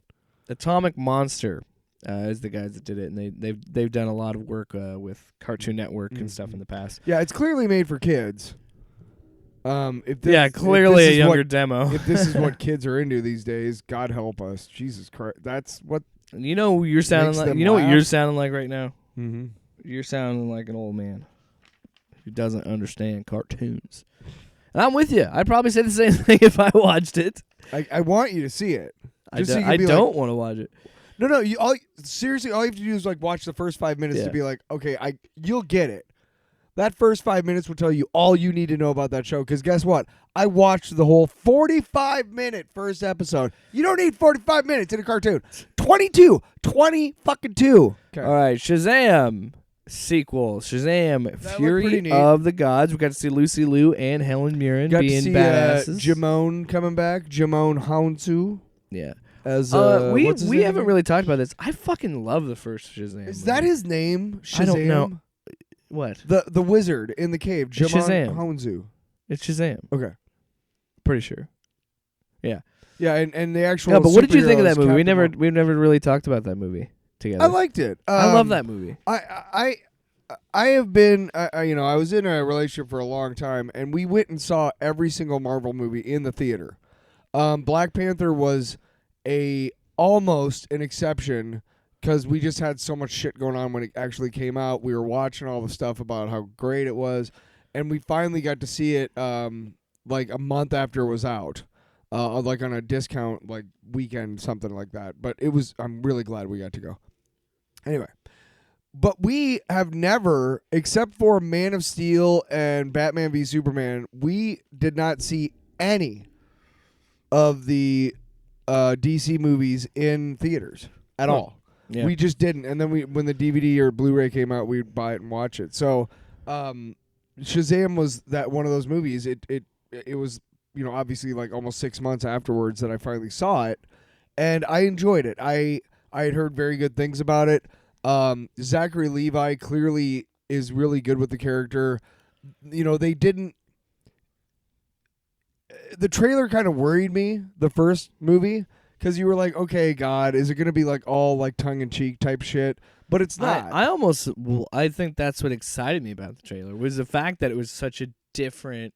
Atomic Monster is the guys that did it, and they've done a lot of work with Cartoon Network and stuff in the past. Yeah, it's clearly made for kids. If this, Yeah, clearly if this a is younger what, demo. If this is what kids are into these days, God help us, Jesus Christ. That's what You know what you're sounding makes like. them You know what laugh. you're sounding like right now. Mm-hmm. You're sounding like an old man who doesn't understand cartoons. And I'm with you. I'd probably say the same thing if I watched it. I want you to see it. I Just so you can be don't want to watch it. No. Seriously, all you have to do is like watch the first 5 minutes Yeah. to be like, okay, you'll get it. That first 5 minutes will tell you all you need to know about that show. Because guess what? I watched the whole 45-minute first episode. You don't need 45 minutes in a cartoon. 20 fucking 2. Okay. All right, Shazam sequel. Shazam, looked pretty Fury neat. of the Gods. We got to see Lucy Liu and Helen Mirren Got to being see badasses. Jamone coming back. Jamone Hounsou Yeah. as We what's his name haven't again? really talked about this. I fucking love the first Shazam. Is movie. that his name? Shazam? I don't know. What? The wizard in the cave. It's Jamone Shazam. Hounsou. It's Shazam. Okay. Pretty sure. Yeah. Yeah, and the actual. No, but what did you think of superhero that is movie? Captain We've never really talked about that movie together. I liked it. I love that movie. I have been, I was in a relationship for a long time, and we went and saw every single Marvel movie in the theater. Black Panther was almost an exception because we just had so much shit going on when it actually came out. We were watching all the stuff about how great it was, and we finally got to see it like a month after it was out. Like on a discount, like weekend, something like that. But I'm really glad we got to go. Anyway. But we have never, except for Man of Steel and Batman v Superman, we did not see any of the DC movies in theaters at all. Yeah. We just didn't. And then when the DVD or Blu-ray came out, we'd buy it and watch it. So Shazam was that one of those movies. It was, obviously like almost 6 months afterwards that I finally saw it, and I enjoyed it. I had heard very good things about it. Zachary Levi clearly is really good with the character. They didn't. The trailer kind of worried me, the first movie, because you were like, okay, God, is it going to be like all like tongue-in-cheek type shit? But it's not. I think that's what excited me about the trailer, was the fact that it was such a different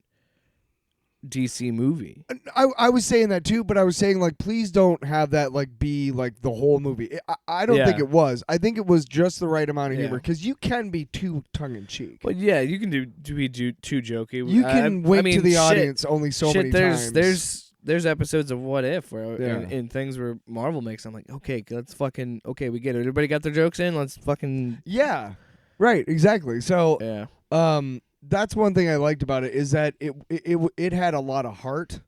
DC movie. I was saying that too, but I was saying like, please don't have that like be like the whole movie. I don't think it was. I think it was just the right amount of humor, because you can be too tongue in cheek. But yeah, you can be too jokey. You can wink to the audience only so many there's, times. There's episodes of What If where in things where Marvel makes, I'm like, okay, we get it. Everybody got their jokes in. Let's fucking right, exactly. So yeah. That's one thing I liked about it, is that it had a lot of heart,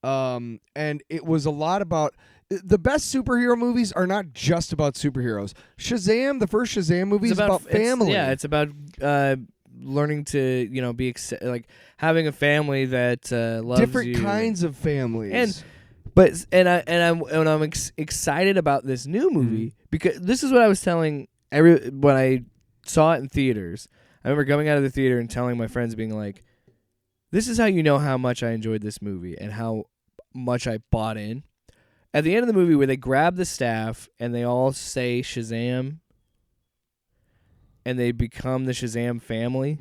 and it was a lot about the best superhero movies are not just about superheroes. Shazam, the first Shazam movie, is about family. It's about learning to be like having a family that loves different you. kinds of families. I'm excited about this new movie because this is what I was telling when I saw it in theaters. I remember coming out of the theater and telling my friends, being like, this is how you know how much I enjoyed this movie and how much I bought in. At the end of the movie, where they grab the staff and they all say Shazam and they become the Shazam family,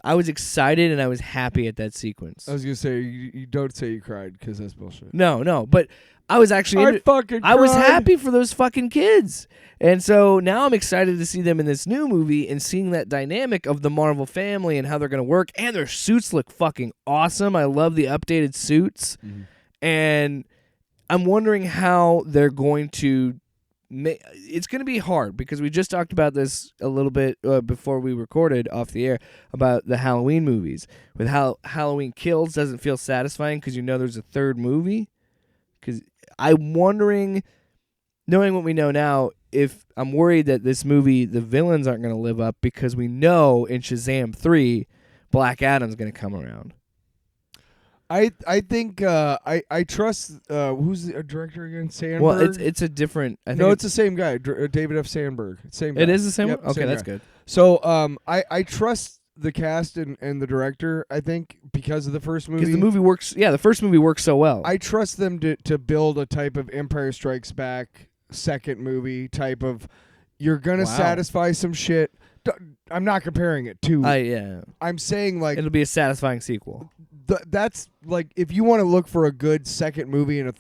I was excited and I was happy at that sequence. I was going to say, you don't say you cried, because that's bullshit. No, but I was actually I was happy for those fucking kids. And so now I'm excited to see them in this new movie and seeing that dynamic of the Marvel family and how they're going to work. And their suits look fucking awesome. I love the updated suits. And I'm wondering how they're going to it's going to be hard, because we just talked about this a little bit before we recorded off the air about the Halloween movies. With how Halloween Kills doesn't feel satisfying because there's a third movie. Because I'm wondering, knowing what we know now, if I'm worried that this movie, the villains aren't going to live up, because we know in Shazam 3, Black Adam's going to come around. I think I trust who's the director again? Sandberg. Well, it's a different. I think it's the same guy, David F. Sandberg. Same guy. It is the same Yep, one? Okay, same that's guy. good. So I trust the cast and the director, I think, because of the first movie. Because the movie works. Yeah, the first movie works so well. I trust them to build a type of Empire Strikes Back second movie type of. You're gonna Wow. satisfy some shit. I'm not comparing it to. Yeah. I'm saying like It'll be a satisfying sequel. that's like if you want to look for a good second movie in a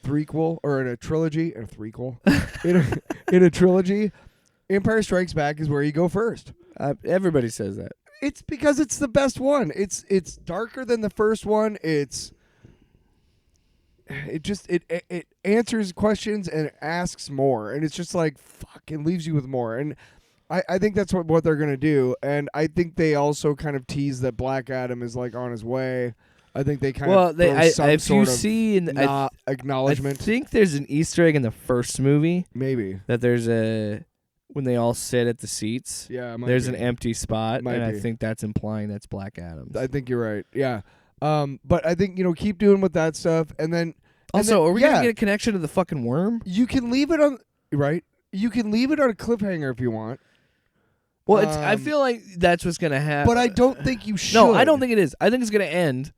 threequel or in a trilogy, in a trilogy, Empire Strikes Back is where you go first. Everybody says that. It's because it's the best one. It's darker than the first one. It answers questions and it asks more, and it's just like fuck. It leaves you with more, and I think that's what they're gonna do, and I think they also kind of tease that Black Adam is like on his way. I think they kind of throw some sort of acknowledgement. I think there's an Easter egg in the first movie. Maybe that there's when they all sit at the seats. Yeah, there's an empty spot, and I be. think that's implying that's Black Adam. I think you're right. Yeah, but I think keep doing with that stuff, and then also, are we gonna get a connection to the fucking worm? You can leave it on You can leave it on a cliffhanger if you want. Well, I feel like that's what's gonna happen. But I don't think you should. No, I don't think it is. I think it's gonna end.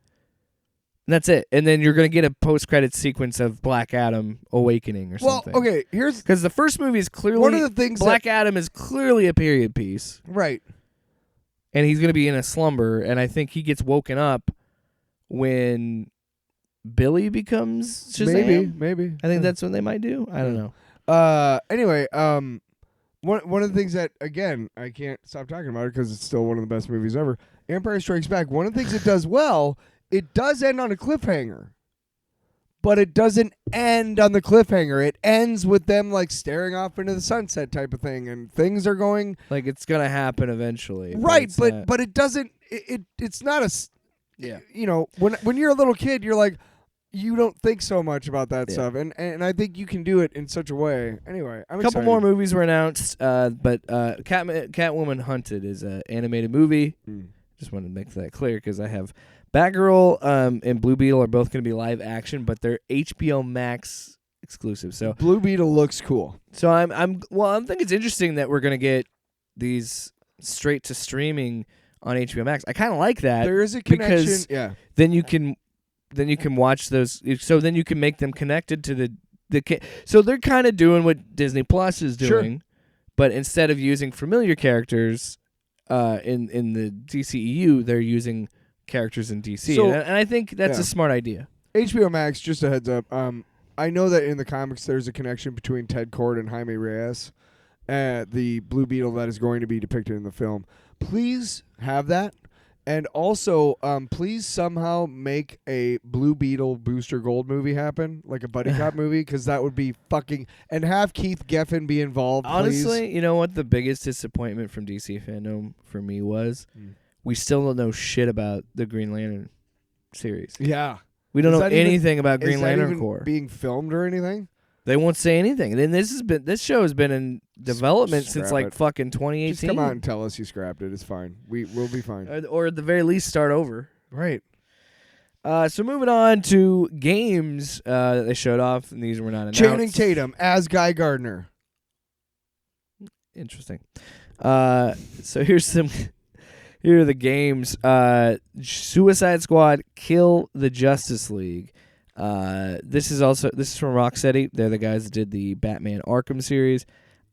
And that's it. And then you're gonna get a post-credit sequence of Black Adam awakening or something. Well, okay, here's because the first movie is clearly one of the things. Black Adam is clearly a period piece, right? And he's gonna be in a slumber, and I think he gets woken up when Billy becomes Shazam. Maybe. I think that's what they might do. I don't know. Anyway, one of the things that again I can't stop talking about it because it's still one of the best movies ever. Empire Strikes Back. One of the things it does well, it does end on a cliffhanger, but it doesn't end on the cliffhanger. It ends with them like staring off into the sunset type of thing, and things are going like it's gonna happen eventually. Right, but it doesn't. It's not a. Yeah. When you're a little kid, you're like. You don't think so much about that stuff, and I think you can do it in such a way. Anyway, I'm excited. Couple more movies were announced, but Catwoman Hunted is an animated movie. Just wanted to make that clear because I have Batgirl and Blue Beetle are both going to be live action, but they're HBO Max exclusive. So Blue Beetle looks cool. So I think it's interesting that we're going to get these straight to streaming on HBO Max. I kind of like that. There is a connection. Because yeah. Then you can watch those. So then you can make them connected to the. So they're kind of doing what Disney Plus is doing, but instead of using familiar characters, in the DCEU, they're using characters in DC, so, and I think that's a smart idea. HBO Max, just a heads up. I know that in the comics there's a connection between Ted Kord and Jaime Reyes, the Blue Beetle that is going to be depicted in the film. Please have that. And also, please somehow make a Blue Beetle Booster Gold movie happen, like a buddy cop movie, because that would be fucking... And have Keith Geffen be involved, Honestly, please. You know what the biggest disappointment from DC FanDome for me was? We still don't know shit about the Green Lantern series. Yeah. We don't know anything about Green Lantern even Corps. Being filmed or anything? They won't say anything. And then this show has been in development since like fucking 2018. Just come out and tell us you scrapped it. It's fine. We'll be fine. Or at the very least start over. Right. So moving on to games that they showed off, and these were not announced. Channing Tatum as Guy Gardner. Interesting. So here are the games. Suicide Squad, Kill the Justice League. This is from Rocksteady. They're the guys that did the Batman Arkham series.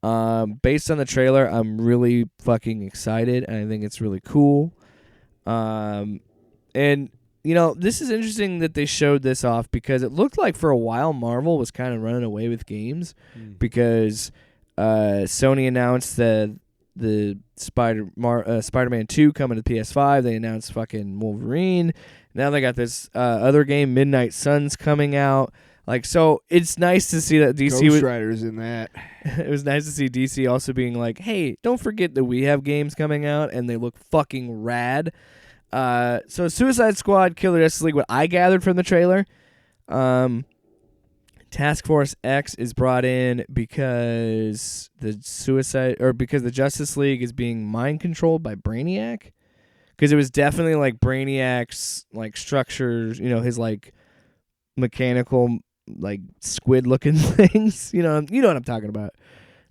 Based on the trailer, I'm really fucking excited, and I think it's really cool. And this is interesting that they showed this off because it looked like for a while Marvel was kind of running away with games because Sony announced the Spider-Man 2 coming to PS5. They announced fucking Wolverine. Now they got this other game, Midnight Suns, coming out. Like, so it's nice to see that DC Ghost Rider's in that. It was nice to see DC also being like, hey, don't forget that we have games coming out, and they look fucking rad. So Suicide Squad, Killer Justice League, what I gathered from the trailer, Task Force X is brought in because the Justice League is being mind controlled by Brainiac. Because it was definitely like Brainiac's like structures, his like mechanical like squid looking things. You know what I'm talking about.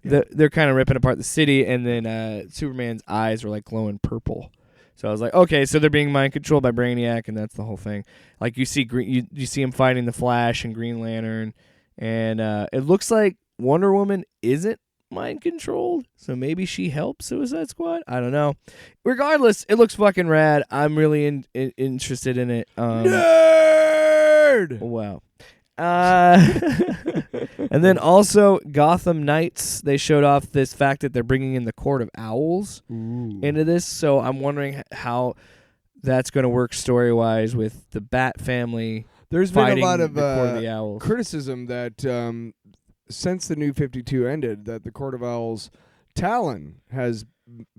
Yeah. They're kind of ripping apart the city, and then Superman's eyes were like glowing purple. So I was like, okay, so they're being mind controlled by Brainiac, and that's the whole thing. Like you see you see him fighting the Flash and Green Lantern, And it looks like Wonder Woman isn't mind controlled, so maybe she helps Suicide Squad. I don't know. Regardless, it looks fucking rad. I'm really interested in it. Nerd. Wow. And then also Gotham Knights. They showed off this fact that they're bringing in the Court of Owls into this. So I'm wondering how that's going to work story wise with the Bat family. There's been a lot of the Court of the Owls. criticism that since the New 52 ended, that the Court of Owls Talon has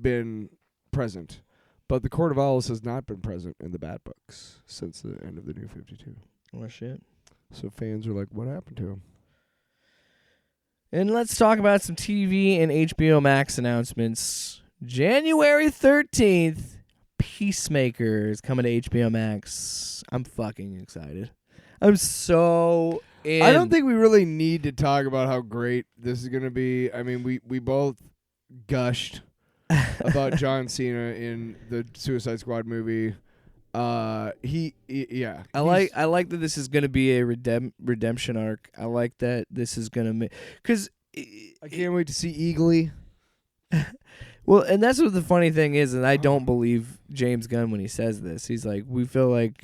been present, but the Court of Owls has not been present in the Bat books since the end of the New 52. Oh shit. So fans are like, what happened to him? And let's talk about some TV and HBO Max announcements. January 13th, Peacemaker is coming to HBO Max. I'm fucking excited. I'm so in. I don't think we really need to talk about how great this is going to be. I mean, we both gushed about John Cena in the Suicide Squad movie. Yeah. I like that this is going to be a redemption arc. I like that this is going to make, cuz I can't wait to see Eagly. Well, and that's what the funny thing is, and I don't believe James Gunn when he says this. He's like, we feel like,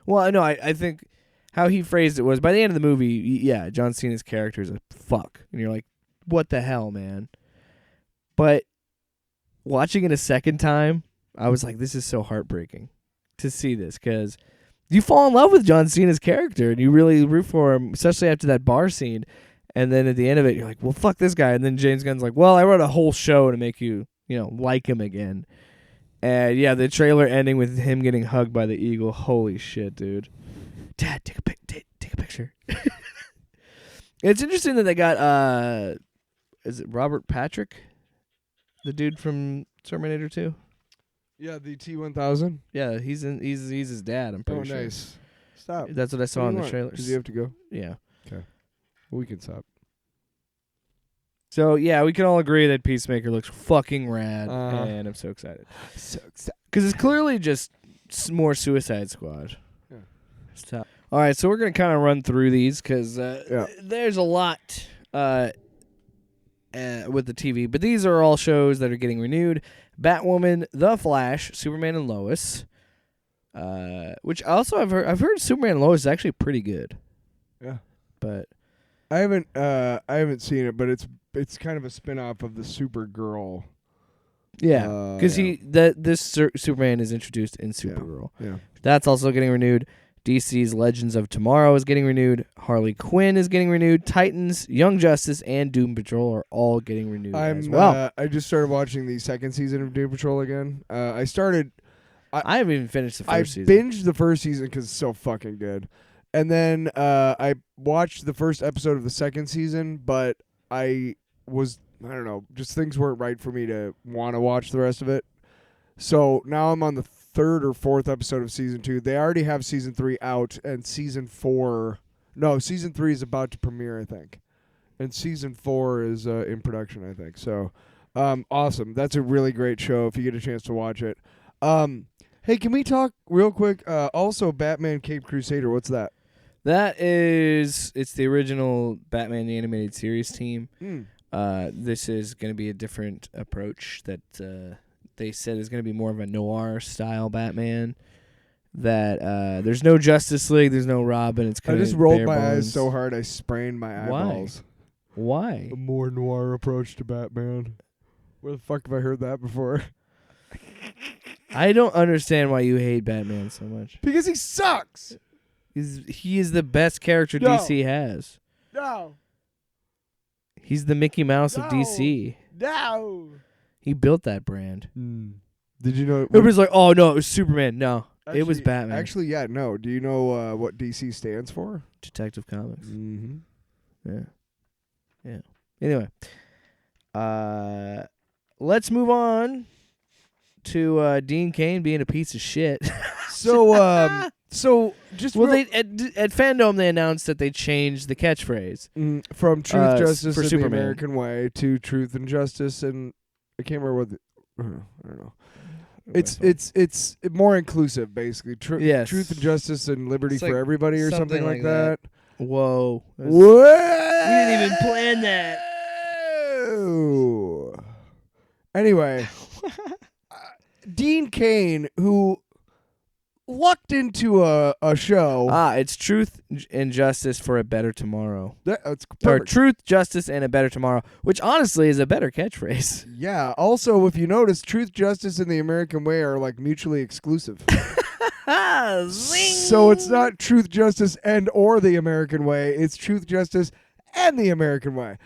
well, no, I think how he phrased it was, by the end of the movie, yeah, John Cena's character is a fuck. And you're like, what the hell, man? But watching it a second time, I was like, this is so heartbreaking to see this, because you fall in love with John Cena's character, and you really root for him, especially after that bar scene. And then at the end of it, you're like, well, fuck this guy. And then James Gunn's like, well, I wrote a whole show to make you, like him again. And yeah, the trailer ending with him getting hugged by the eagle. Holy shit, dude. Dad, take a picture. It's interesting that they got, is it Robert Patrick? The dude from Terminator 2? Yeah, the T-1000. Yeah, he's his dad, I'm pretty sure. Oh, nice. Stop. That's what I saw in the trailers. Does he have to go? Yeah. Okay. We can stop. So, yeah, we can all agree that Peacemaker looks fucking rad, and I'm so excited. So excited. Because it's clearly just more Suicide Squad. Yeah. Stop. All right, so we're going to kind of run through these because there's a lot with the TV. But these are all shows that are getting renewed. Batwoman, The Flash, Superman and Lois, which also I've heard Superman and Lois is actually pretty good. Yeah. But I haven't seen it, but it's kind of a spin-off of the Supergirl. yeah, because Superman is introduced in Supergirl. Yeah. That's also getting renewed. DC's Legends of Tomorrow is getting renewed. Harley Quinn is getting renewed. Titans, Young Justice, and Doom Patrol are all getting renewed as well. I just started watching the second season of Doom Patrol again. I haven't even finished the first season. I binged the first season because it's so fucking good. And then I watched the first episode of the second season, but I don't know, just things weren't right for me to want to watch the rest of it. So now I'm on the third or fourth episode of season 2. They already have season 3 out, and season 3 is about to premiere, I think. And season 4 is in production, I think. So awesome. That's a really great show if you get a chance to watch it. Hey, can we talk real quick? Also, Batman Caped Crusader, what's that? It's the original Batman the Animated Series team. This is going to be a different approach that they said is going to be more of a noir style Batman. That there's no Justice League, there's no Robin. It's kind I of just rolled my bones. eyes so hard I sprained my eyeballs. Why? A more noir approach to Batman. Where the fuck have I heard that before? I don't understand why you hate Batman so much. Because he sucks. He is the best character DC has. No. He's the Mickey Mouse of DC. No. He built that brand. Did you know? Everybody's like, oh, no, it was Superman. No, it was Batman. Actually, yeah, no. Do you know what DC stands for? Detective Comics. Mm-hmm. Yeah. Anyway, let's move on to Dean Cain being a piece of shit. So just they at FanDome they announced that they changed the catchphrase from Truth, Justice, for and Superman. the American Way to Truth and Justice, and I can't remember what. I don't know. It's more inclusive, basically. Yes. Truth and Justice and Liberty It's for like everybody, or something like that. Whoa. What? We didn't even plan that. Anyway, Dean Cain, who lucked into a show. It's Truth and Justice for a Better Tomorrow. That's Or perfect. Truth, Justice, and a Better Tomorrow, which honestly is a better catchphrase. Yeah. Also, if you notice, Truth, Justice, and the American Way are like mutually exclusive. So it's not Truth, Justice, and or the American Way. It's Truth, Justice, and the American Way.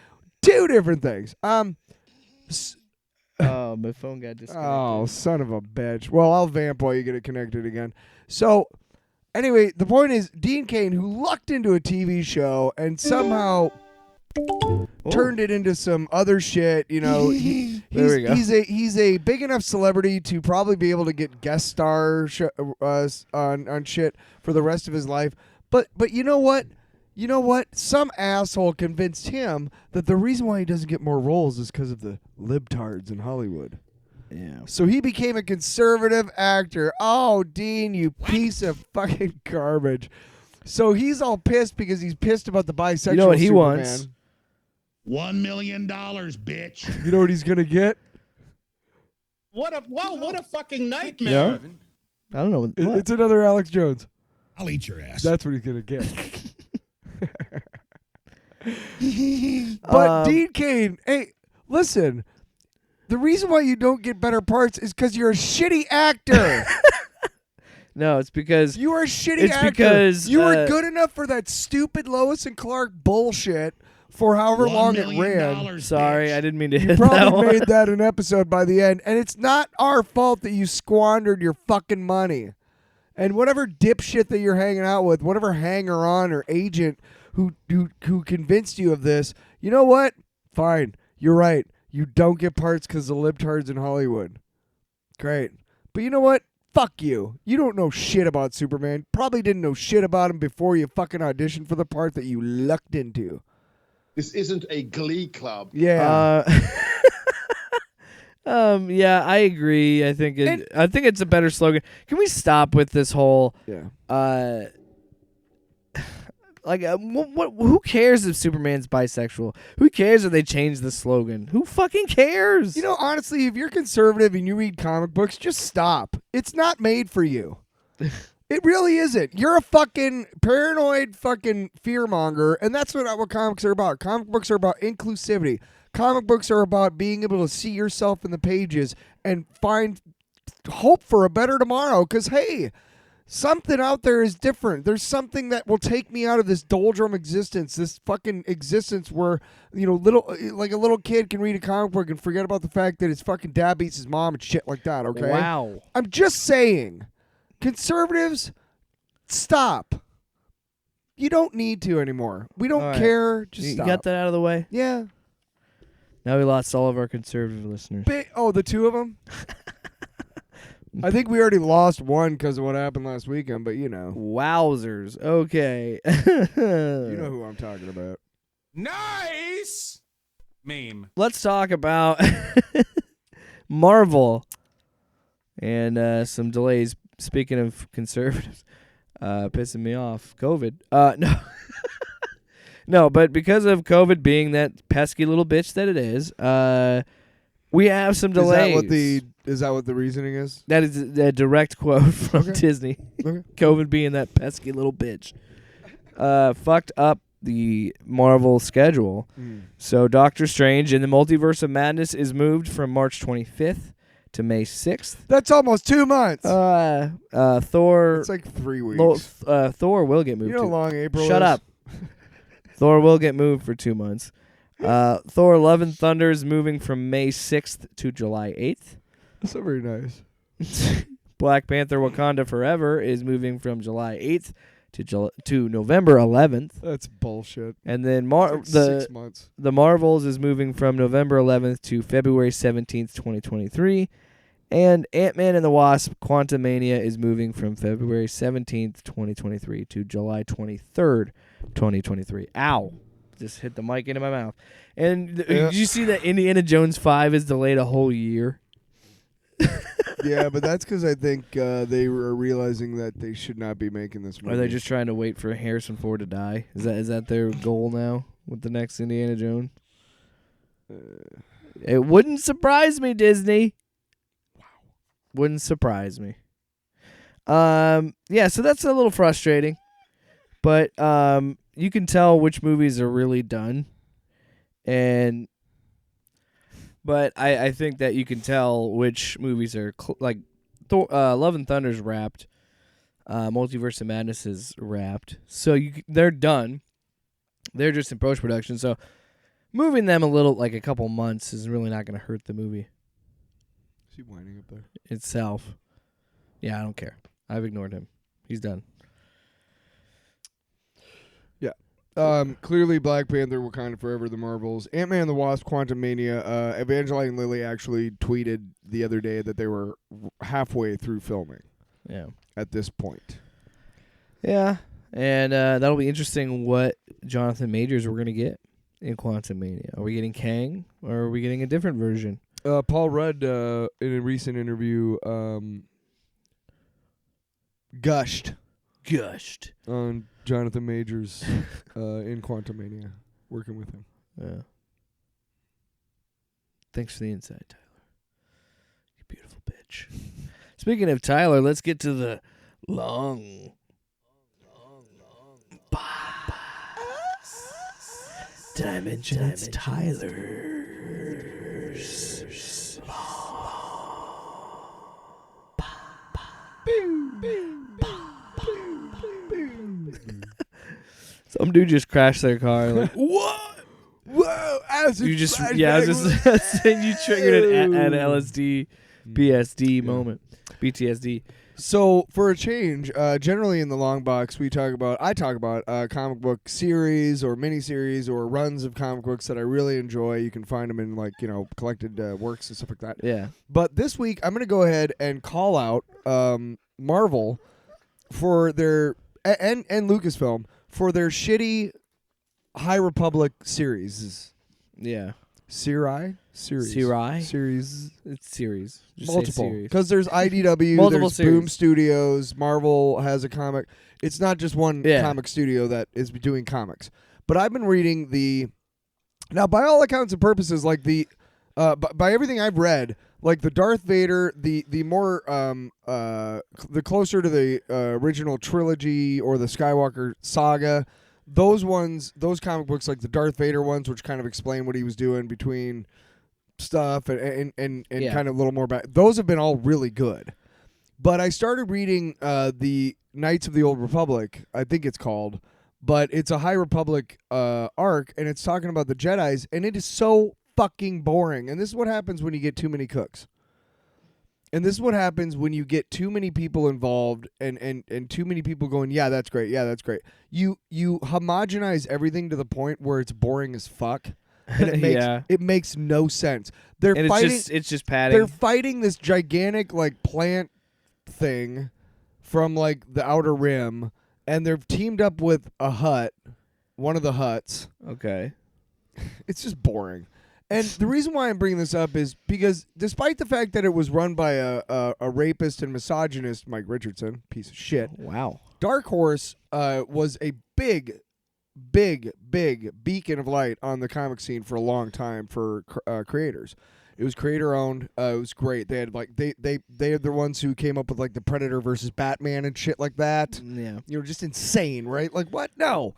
Two different things. Oh, my phone got disconnected. Oh, son of a bitch. Well, I'll vamp while you get it connected again. So, anyway, the point is, Dean Cain, who lucked into a TV show and somehow turned it into some other shit, you know. There we go. He's a big enough celebrity to probably be able to get guest star on shit for the rest of his life. But you know what? You know what? Some asshole convinced him that the reason why he doesn't get more roles is because of the libtards in Hollywood. Yeah. So he became a conservative actor. Oh, Dean, you piece of fucking garbage. So he's all pissed because he's pissed about the bisexual You know what he Superman. wants? $1 million, bitch. You know what he's going to get? What a fucking nightmare. Yeah? I don't know. What? It's another Alex Jones. I'll eat your ass. That's what he's going to get. But Dean Cain, hey, listen. The reason why you don't get better parts is because you're a shitty actor. No, it's because You are a shitty It's actor. because, you were good enough for that stupid Lois and Clark bullshit for however long it ran. Sorry, bitch. I didn't mean to You hit that probably one. made that an episode by the end, and it's not our fault that you squandered your fucking money. And whatever dipshit that you're hanging out with, whatever hanger-on or agent who convinced you of this, you know what? Fine, you're right. You don't get parts because of libtards in Hollywood. Great. But you know what? Fuck you. You don't know shit about Superman. Probably didn't know shit about him before you fucking auditioned for the part that you lucked into. This isn't a glee club. Yeah. Yeah, I agree. I think it's a better slogan. Can we stop with this whole Yeah. who cares if Superman's bisexual? Who cares if they change the slogan? Who fucking cares? You know, honestly, if you're conservative and you read comic books, just stop. It's not made for you. It really isn't. You're a fucking paranoid fucking fearmonger, and that's what comics are about. Comic books are about inclusivity. Comic books are about being able to see yourself in the pages and find hope for a better tomorrow. Because, hey, something out there is different. There's something that will take me out of this doldrum existence, this fucking existence where, you know, a little kid can read a comic book and forget about the fact that his fucking dad beats his mom and shit like that, okay? Wow. I'm just saying, conservatives, stop. You don't need to anymore. We don't All right. care. Just You stop. got that out of the way? Yeah. Now we lost all of our conservative listeners. The two of them? I think we already lost one because of what happened last weekend, but you know. Wowzers. Okay. You know who I'm talking about. Nice meme. Let's talk about Marvel and some delays. Speaking of conservatives, pissing me off. COVID. No. No, but because of COVID being that pesky little bitch that it is, we have some delays. Is that what the reasoning is? That is a direct quote from Okay. Disney. Okay. COVID being that pesky little bitch. Fucked up the Marvel schedule. So Doctor Strange in the Multiverse of Madness is moved from March 25th to May 6th. That's almost 2 months. Thor It's like 3 weeks. Thor will get moved. You know how long April Shut is? up. Thor will get moved for 2 months. Thor Love and Thunder is moving from May 6th to July 8th. That's not very nice. Black Panther Wakanda Forever is moving from July 8th to November 11th. That's bullshit. And then It's like 6 months. the Marvels is moving from November 11th to February 17th, 2023. And Ant-Man and the Wasp Quantumania is moving from February 17th, 2023 to July 23rd, 2023. Ow. Just hit the mic into my mouth. And did you see that Indiana Jones 5 is delayed a whole year? Yeah, but that's because I think they were realizing that they should not be making this movie. Are they just trying to wait for Harrison Ford to die? Is that their goal now with the next Indiana Jones? It wouldn't surprise me, Disney. Wow. Wouldn't surprise me. Yeah, so that's a little frustrating. But you can tell which movies are really done. But I think that you can tell which movies are Love and Thunder's wrapped. Multiverse of Madness is wrapped. So they're done. They're just in post-production. So moving them a couple months is really not going to hurt the movie. Is he whining up there? Itself. Yeah, I don't care. I've ignored him. He's done. Clearly Black Panther, Wakanda Forever, The Marvels, Ant-Man and the Wasp, Quantumania. Evangeline Lilly actually tweeted the other day that they were halfway through filming. Yeah. At this point. Yeah, and that'll be interesting what Jonathan Majors we're going to get in Quantumania. Are we getting Kang, or are we getting a different version? Paul Rudd, in a recent interview, gushed on Jonathan Majors in Quantumania, working with him. Yeah. Thanks for the insight, Tyler. You beautiful bitch. Speaking of Tyler, let's get to the long dimensions. Tyler's Some dude just crashed their car. Like, what? Whoa! Acid you just flashback. yeah, I was just saying you triggered an LSD, PSD moment, BTSD. So for a change, generally in the long box, I talk about comic book series or miniseries or runs of comic books that I really enjoy. You can find them in collected works and stuff like that. Yeah. But this week, I'm going to go ahead and call out Marvel for their and Lucasfilm for their shitty High Republic series. Yeah. Series. It's series. Just Multiple. Because there's IDW, Multiple there's series. Boom Studios, Marvel has a comic. It's not just one comic studio that is doing comics. But I've been reading now by all accounts and purposes, by everything I've read, like the Darth Vader, the more the closer to the original trilogy or the Skywalker saga, those comic books, like the Darth Vader ones, which kind of explain what he was doing between stuff and kind of a little more back. Those have been all really good. But I started reading the Knights of the Old Republic, I think it's called, but it's a High Republic arc, and it's talking about the Jedis, and it is so fucking boring. And this is what happens when you get too many cooks. And this is what happens when you get too many people involved and too many people going, yeah, that's great. Yeah, that's great. You homogenize everything to the point where it's boring as fuck. And it makes no sense. It's just padding. They're fighting this gigantic plant thing from the Outer Rim, and they're teamed up with a hut, one of the huts. Okay. It's just boring. And the reason why I'm bringing this up is because despite the fact that it was run by a rapist and misogynist, Mike Richardson, piece of shit. Wow. Dark Horse was a big beacon of light on the comic scene for a long time for creators. It was creator owned. It was great. They had they are the ones who came up with the Predator versus Batman and shit like that. Yeah. You know, just insane, right? Like what? No.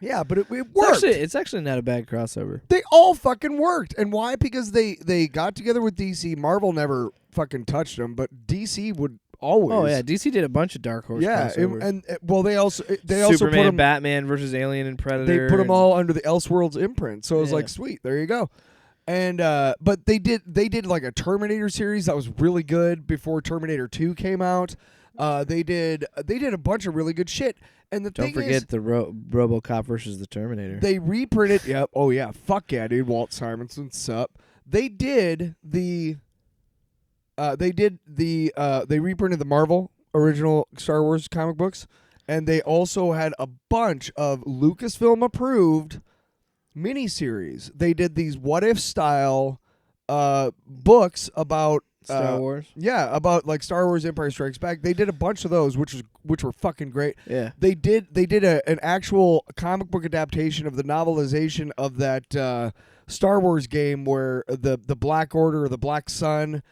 Yeah, but it worked. It's actually not a bad crossover. They all fucking worked. And why? Because they got together with DC. Marvel never fucking touched them, but DC would always. Oh yeah, DC did a bunch of Dark Horse crossovers. They also Superman, put them, Batman versus Alien and Predator. They put them all under the Elseworlds imprint. So it was like, sweet, there you go. And but they did a Terminator series that was really good before Terminator 2 came out. They did a bunch of really good shit. And the Don't thing forget is, the RoboCop versus the Terminator. They reprinted. Yep. Oh yeah. Fuck yeah, dude. Walt Simonson, sup? They reprinted the Marvel original Star Wars comic books, and they also had a bunch of Lucasfilm approved miniseries. They did these what if style books about Star Wars. Yeah, about like Star Wars Empire Strikes Back. They did a bunch of those, which were fucking great. Yeah. They did an actual comic book adaptation of the novelization of that Star Wars game where the Black Order or the Black Sun,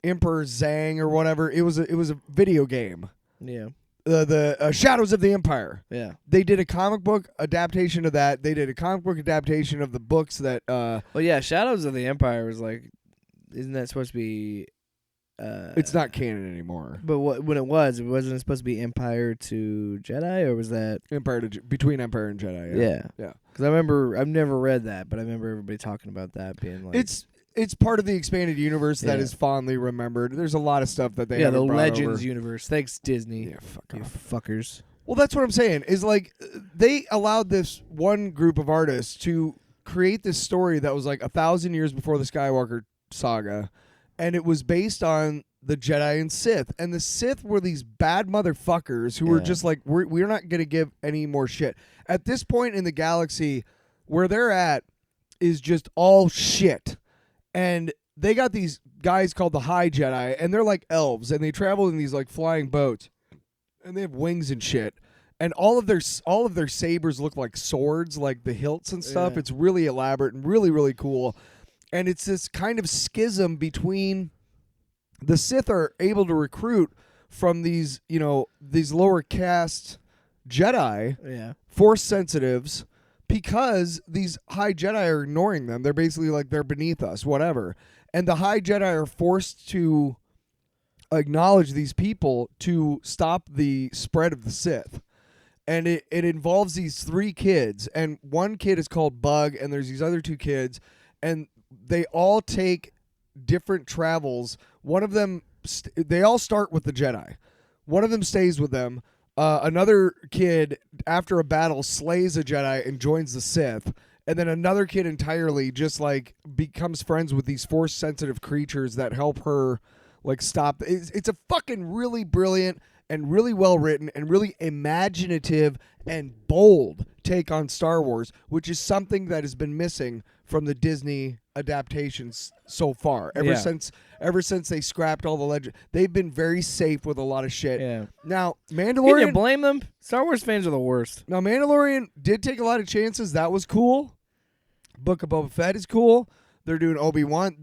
Emperor Zhang or whatever. It was a video game. Yeah. The Shadows of the Empire. Yeah. They did a comic book adaptation of that. They did a comic book adaptation of the books that. Well, yeah, Shadows of the Empire was like, isn't that supposed to be? It's not canon anymore. But when it wasn't supposed to be Empire to Jedi, or was that Between Empire and Jedi? Yeah. Because I remember, I've never read that, but I remember everybody talking about that being like It's part of the expanded universe that Yeah. is fondly remembered. There's a lot of stuff that they the haven't brought Legends over. universe. Thanks Disney. Yeah, fuck You off. fuckers. Well, that's what I'm saying. Is like they allowed this one group of artists to create this story that was like 1,000 years before the Skywalker saga, and it was based on the Jedi and Sith. And the Sith were these bad motherfuckers who were Yeah. just like, we're not going to give any more shit. At this point in the galaxy, where they're at is just all shit. And they got these guys called the High Jedi, and they're like elves, and they travel in these like flying boats, and they have wings and shit. And all of their sabers look like swords, like the hilts and stuff. Yeah. It's really elaborate and really, really cool. And it's this kind of schism between the Sith are able to recruit from these lower caste Jedi, Yeah. Force sensitives, because these High Jedi are ignoring them. They're basically like, they're beneath us, whatever. And the High Jedi are forced to acknowledge these people to stop the spread of the Sith. And it involves these 3 kids, and one kid is called Bug, and there's these other 2 kids, and they all take different travels. One of them, they all start with the Jedi. One of them stays with them. Another kid, after a battle, slays a Jedi and joins the Sith. And then another kid entirely just like becomes friends with these Force-sensitive creatures that help her like stop. It's a fucking really brilliant and really well written and really imaginative and bold take on Star Wars, which is something that has been missing from the Disney adaptations so far. Ever since they scrapped all the legend, they've been very safe with a lot of shit. Yeah. Now, Can you Mandalorian. blame them? Star Wars fans are the worst. Now, Mandalorian did take a lot of chances. That was cool. Book of Boba Fett is cool. They're doing Obi-Wan.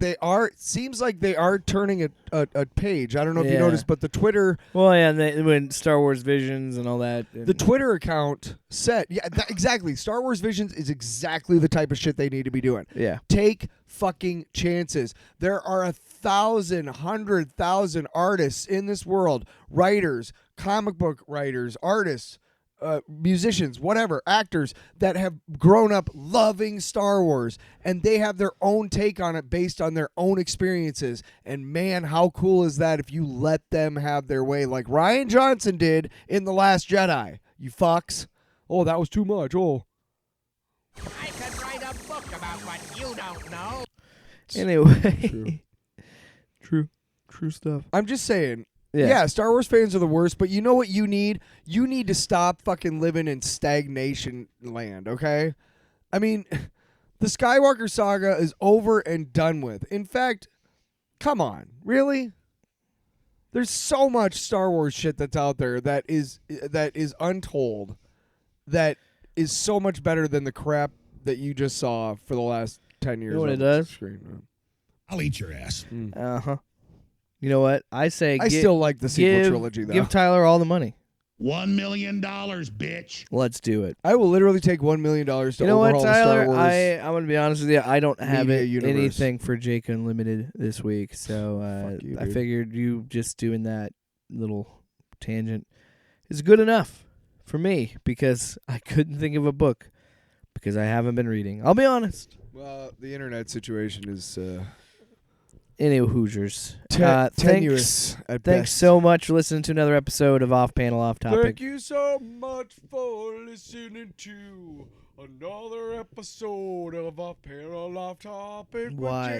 Seems like they are turning a page. I don't know if you Yeah. noticed, but the Twitter Well, yeah, and when Star Wars Visions and all that. The Twitter account said, exactly. Star Wars Visions is exactly the type of shit they need to be doing. Yeah. Take fucking chances. There are 100,000 artists in this world, writers, comic book writers, artists, musicians, whatever, actors that have grown up loving Star Wars, and they have their own take on it based on their own experiences. And man, how cool is that if you let them have their way, like Rian Johnson did in The Last Jedi? You fucks. Oh, that was too much. Oh. I could write a book about what you don't know. Anyway. True stuff. I'm just saying. Yeah, Star Wars fans are the worst, but you know what you need? You need to stop fucking living in stagnation land, okay? I mean, the Skywalker saga is over and done with. In fact, come on, really? There's so much Star Wars shit that's out there that is untold, that is so much better than the crap that you just saw for the last 10 years. You know what on it the does? Screen. I'll eat your ass. Uh-huh. You know what? I say I still like the sequel trilogy, though. Give Tyler all the money. $1 million, bitch. Let's do it. I will literally take $1 million to You know what, overhaul the Tyler? Star Wars. I'm going to be honest with you. I don't have media universe. anything for Jake Unlimited this week, so Fuck you, I dude. figured you just doing that little tangent is good enough for me because I couldn't think of a book because I haven't been reading. I'll be honest. Well, the internet situation is Anyway, Hoosiers. tenuous at Thanks best. so much for listening to another episode of Off Panel Off Topic. Thank you so much for listening to another episode of Off Panel Off Topic. with Why?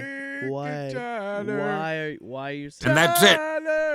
Jake Why? and Tyler. Why are you saying And that's it. Tyler.